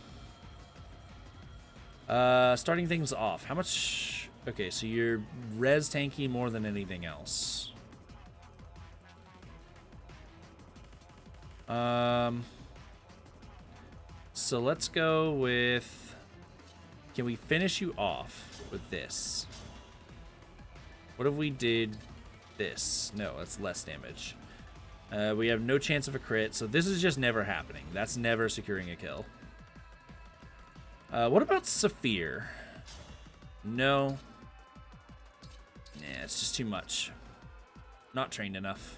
Starting things off. How much? Okay, so you're res tanky more than anything else. So let's go with... Can we finish you off with this? What if we did this? No, that's less damage. We have no chance of a crit, so this is just never happening. That's never securing a kill. What about Saphir? No. Nah, it's just too much. Not trained enough.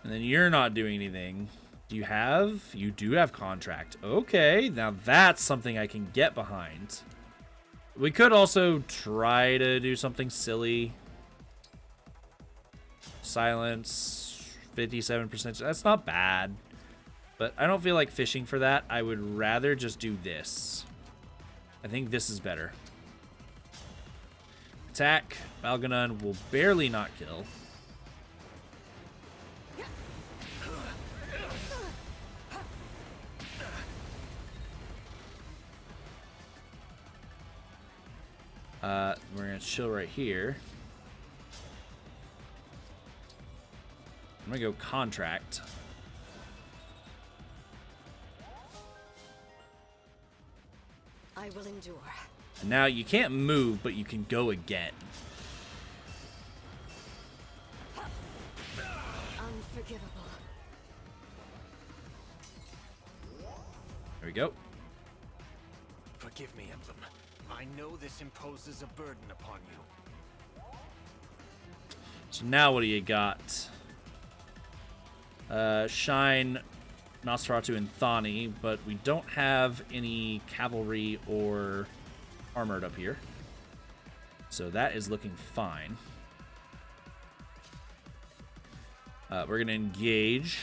And then you're not doing anything. Do you have? You do have contract. Okay, now that's something I can get behind. We could also try to do something silly. Silence, 57%. That's not bad. But I don't feel like fishing for that. I would rather just do this. I think this is better. Attack. Balganon will barely not kill. We're going to chill right here. I'm going to go contract. I will endure. And now you can't move, but you can go again. Unforgivable. There we go. Forgive me, Emblem. I know this imposes a burden upon you. So now what do you got? Shine, Nosferatu, and Thani, but we don't have any cavalry or armored up here. So that is looking fine. We're going to engage.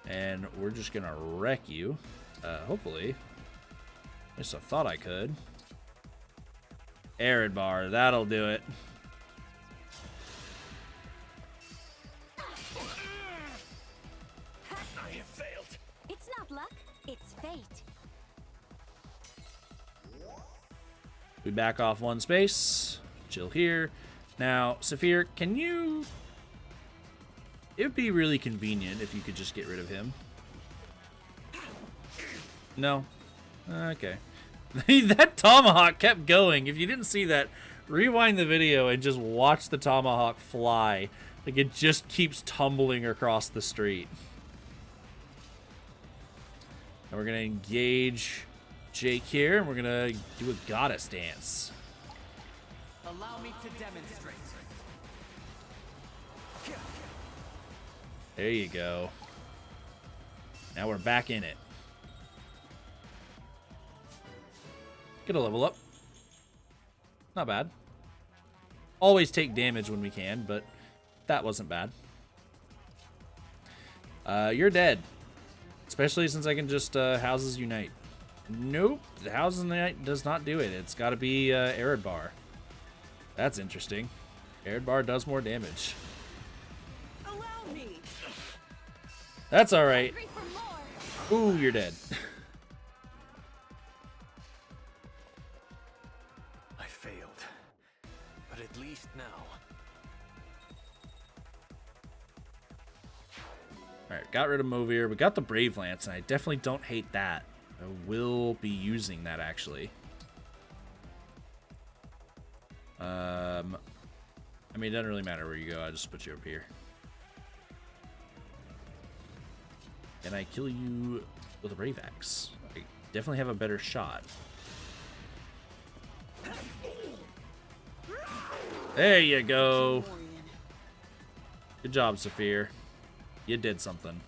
And we're just going to wreck you. Hopefully. I just thought I could. Arid bar, that'll do it. I have failed. It's not luck, it's fate. We back off one space. Chill here. Now, Saphir, can you... It would be really convenient if you could just get rid of him. No? Okay. That tomahawk kept going. If you didn't see that, rewind the video and just watch the tomahawk fly. Like, it just keeps tumbling across the street. And we're going to engage Jake here, and we're going to do a goddess dance. Allow me to demonstrate. There you go. Now we're back in it. Get a level up. Not bad. Always take damage when we can, but that wasn't bad. You're dead. Especially since I can just Houses Unite. Nope, the Houses Unite does not do it. It's got to be Eredbar. That's interesting. Eredbar does more damage. Allow me. That's all right. Ooh, you're dead. I failed. But at least now. Alright, got rid of Mauvier. We got the Brave Lance, and I definitely don't hate that. I will be using that, actually. I mean, it doesn't really matter where you go. I'll just put you up here. Can I kill you with a Brave Axe? I definitely have a better shot. There you go. Good job, Saphir. You did something.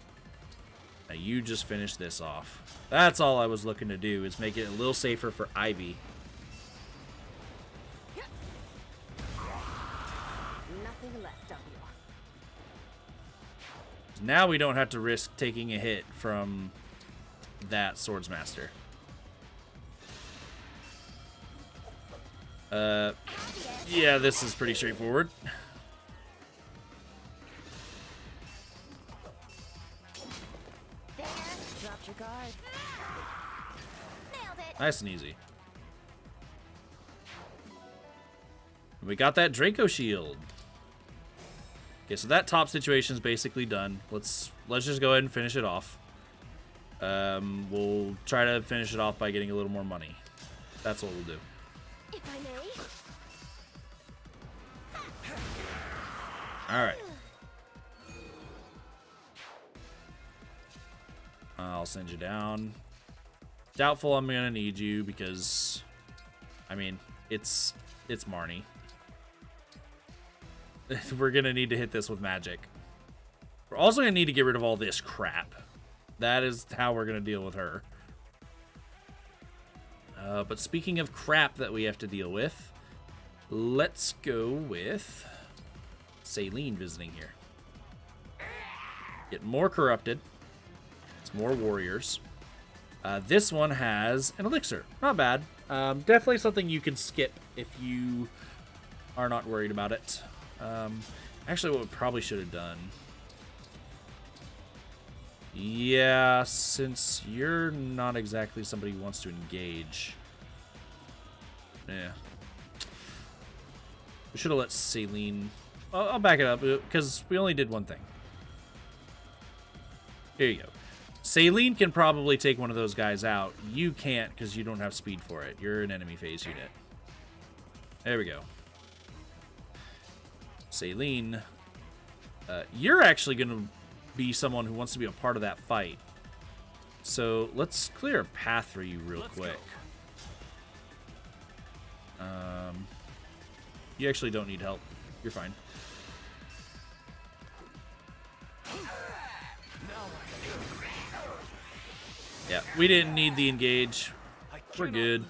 Now you just finished this off. That's all I was looking to do, is make it a little safer for Ivy. Nothing left of you. Now we don't have to risk taking a hit from that Swordsmaster. Yeah, this is pretty straightforward. Dropped your guard. Nailed it. Nice and easy. We got that Draco shield. Okay, so that top situation is basically done. Let's just go ahead and finish it off. We'll try to finish it off by getting a little more money. That's what we'll do. If I may. All right. I'll send you down. Doubtful I'm gonna need you because, I mean, it's Marni. We're gonna need to hit this with magic. We're also gonna need to get rid of all this crap. That is how we're gonna deal with her. But speaking of crap that we have to deal with, let's go with Saline visiting here. Get more corrupted. It's more warriors. This one has an elixir. Not bad. Definitely something you can skip if you are not worried about it. Actually, what we probably should have done. Yeah, since you're not exactly somebody who wants to engage. Yeah. We should have let Saline... I'll back it up, because we only did one thing. Here you go. Saline can probably take one of those guys out. You can't, because you don't have speed for it. You're an enemy phase unit. There we go. Saline, you're actually going to be someone who wants to be a part of that fight. So let's clear a path for you real quick. You actually don't need help. You're fine. Yeah, we didn't need the engage. We're good.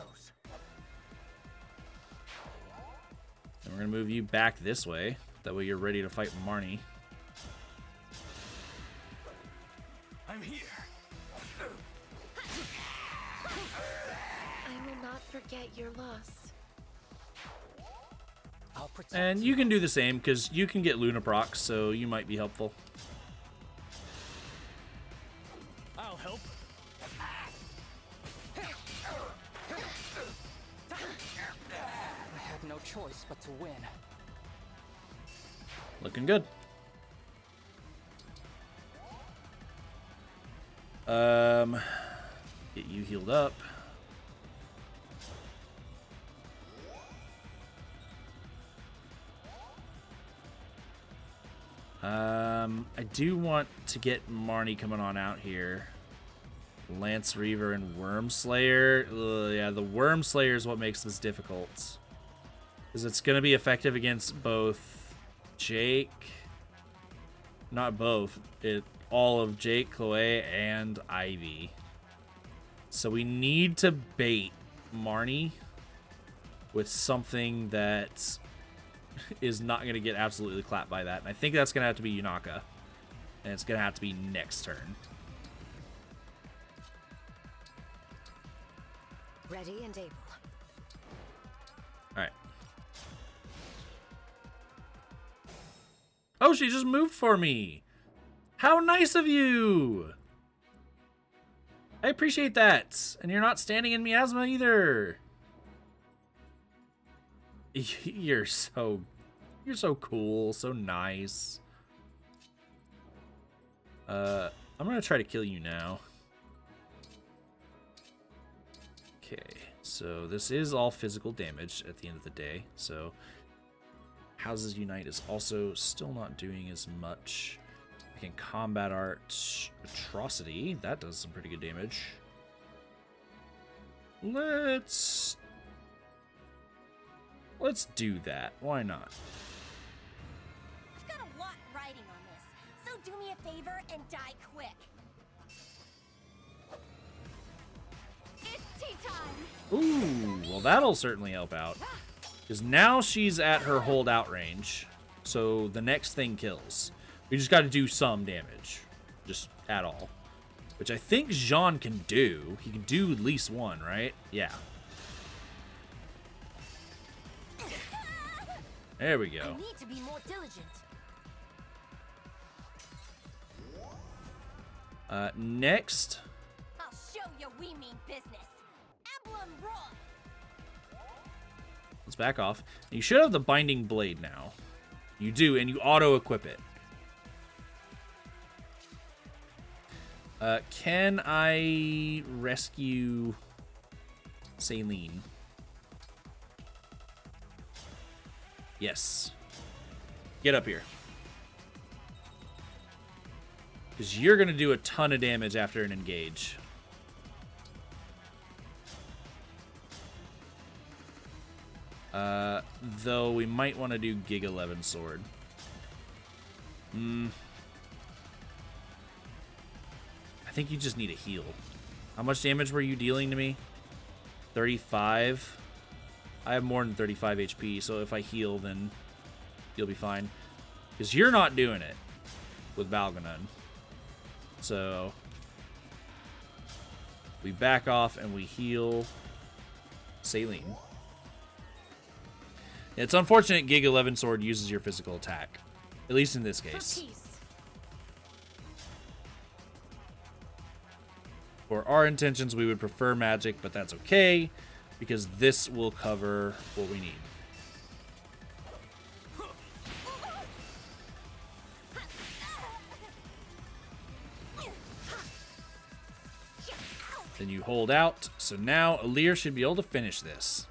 And we're going to move you back this way. That way you're ready to fight Marni. I'm here. I will not forget your loss. I'll protect And you can do the same, because you can get Luna procs, so you might be helpful. I'll help. I had no choice but to win. Looking good. Get you healed up. I do want to get Marni coming on out here. Lance Reaver and Wormslayer. Yeah, the Wormslayer is what makes this difficult. Because it's going to be effective against both Jake. Not both. All of Jake, Chloe, and Ivy. So we need to bait Marni. with something that is not going to get absolutely clapped by that. And I think that's going to have to be Yunaka. And it's going to have to be next turn. Ready and able. Alright. Oh, she just moved for me. How nice of you. I appreciate that. And you're not standing in miasma either. You're so cool, so nice. I'm gonna try to kill you now. Okay, so this is all physical damage at the end of the day. So Houses Unite is also still not doing as much. I can combat art atrocity. That does some pretty good damage. Let's do that. Why not? I've got a lot riding on this, so do me a favor and die quick. It's tea time. Ooh, well that'll certainly help out. Because now she's at her holdout range. So the next thing kills. We just got to do some damage. Just at all. Which I think Jean can do. He can do at least one, right? Yeah. There we go. I need to be more diligent. Next. I'll show you we mean business. Emblem roar. Let's back off. You should have the binding blade now. You do, and you auto-equip it. Can I rescue Saline? Yes. Get up here. Because you're going to do a ton of damage after an engage. Though we might want to do Gig 11 Sword. I think you just need a heal. How much damage were you dealing to me? 35? I have more than 35 HP, so if I heal, then you'll be fine. Because you're not doing it with Balganon. So we back off and we heal Saline. It's unfortunate Gig 11 Sword uses your physical attack. At least in this case. For our intentions, we would prefer magic, but that's okay, because this will cover what we need. Then you hold out, so now Alir should be able to finish this.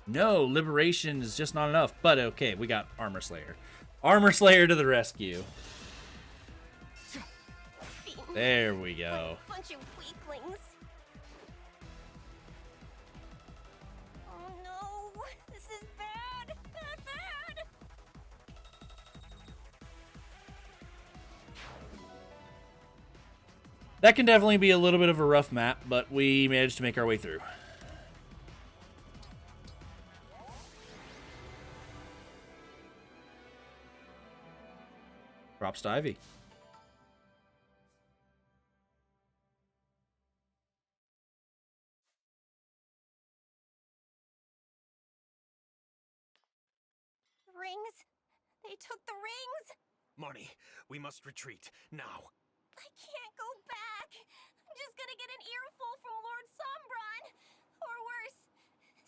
No, Liberation is just not enough, but okay, we got Armor Slayer. Armor Slayer to the rescue. There we go. Bunch of weaklings. Oh no, this is bad, bad. That can definitely be a little bit of a rough map, but we managed to make our way through. Props to Ivy. Rings? They took the rings? Marni, we must retreat, now. I can't go back. I'm just gonna get an earful from Lord Sombron. Or worse,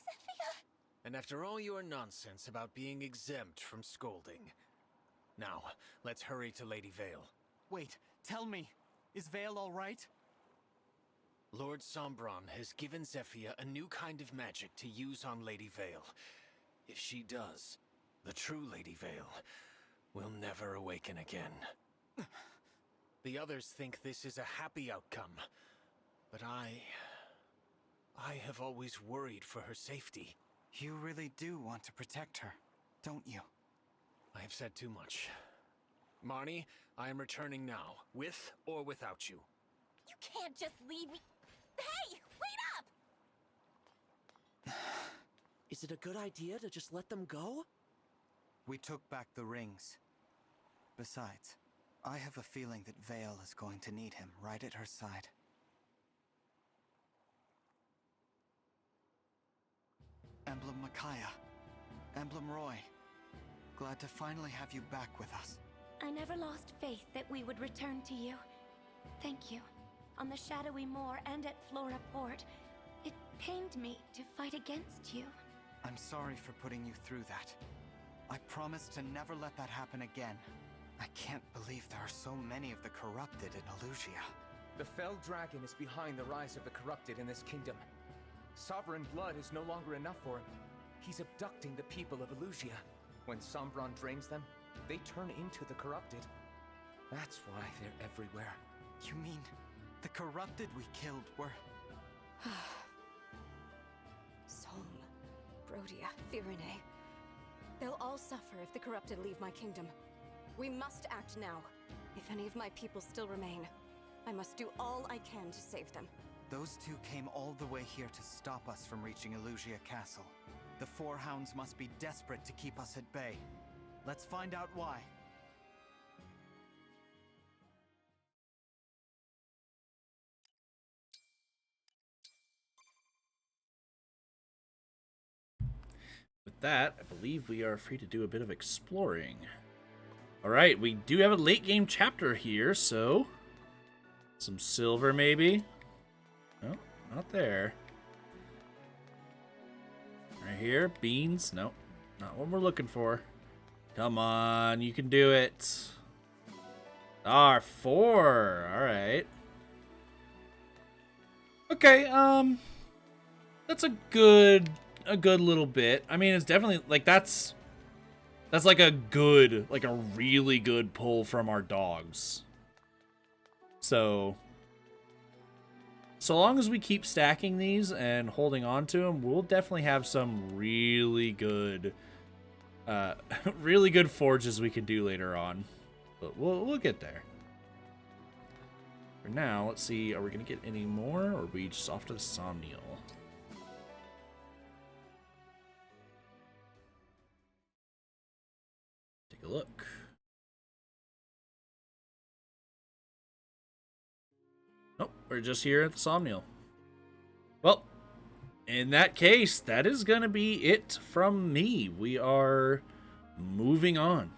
Zephyr. And after all your nonsense about being exempt from scolding. Now, let's hurry to Lady Vale. Wait, tell me, is Vale all right? Lord Sombron has given Zephyr a new kind of magic to use on Lady Vale. If she does, the true Lady Vale will never awaken again. The others think this is a happy outcome, but I have always worried for her safety. You really do want to protect her, don't you? I have said too much. Marni, I am returning now, with or without you. You can't just leave me. Hey, wait up! Is it a good idea to just let them go? We took back the rings. Besides, I have a feeling that Vale is going to need him right at her side. Emblem Micaiah. Emblem Roy. Glad to finally have you back with us. I never lost faith that we would return to you. Thank you. On the Shadowy Moor and at Flora Port, it pained me to fight against you. I'm sorry for putting you through that. I promise to never let that happen again. I can't believe there are so many of the corrupted in Elusia. The fell dragon is behind the rise of the corrupted in this kingdom. Sovereign blood is no longer enough for him. He's abducting the people of Elusia. When Sombron drains them, they turn into the corrupted. That's why they're everywhere. You mean the corrupted we killed were... Solm, Brodia, Firine. They'll all suffer if the corrupted leave my kingdom. We must act now. If any of my people still remain, I must do all I can to save them. Those two came all the way here to stop us from reaching Elusia Castle. The Four Hounds must be desperate to keep us at bay. Let's find out why. With that, I believe we are free to do a bit of exploring. Alright, we do have a late game chapter here, so... some silver, maybe? No, not there. Right here, beans? Nope, not what we're looking for. Come on, you can do it. R4, alright. Okay, that's a good little bit. I mean, it's definitely, like, that's like a really good pull from our dogs. So long as we keep stacking these and holding on to them, we'll definitely have some really good forges we can do later on. But we'll get there. For now, let's see, are we gonna get any more, or are we just off to the Somnial? Take a look. Nope, we're just here at the Somnial. Well, in that case, that is going to be it from me. We are moving on.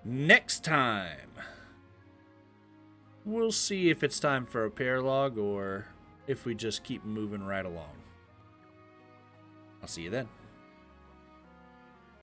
Next time, we'll see if it's time for a paralog or if we just keep moving right along. I'll see you then.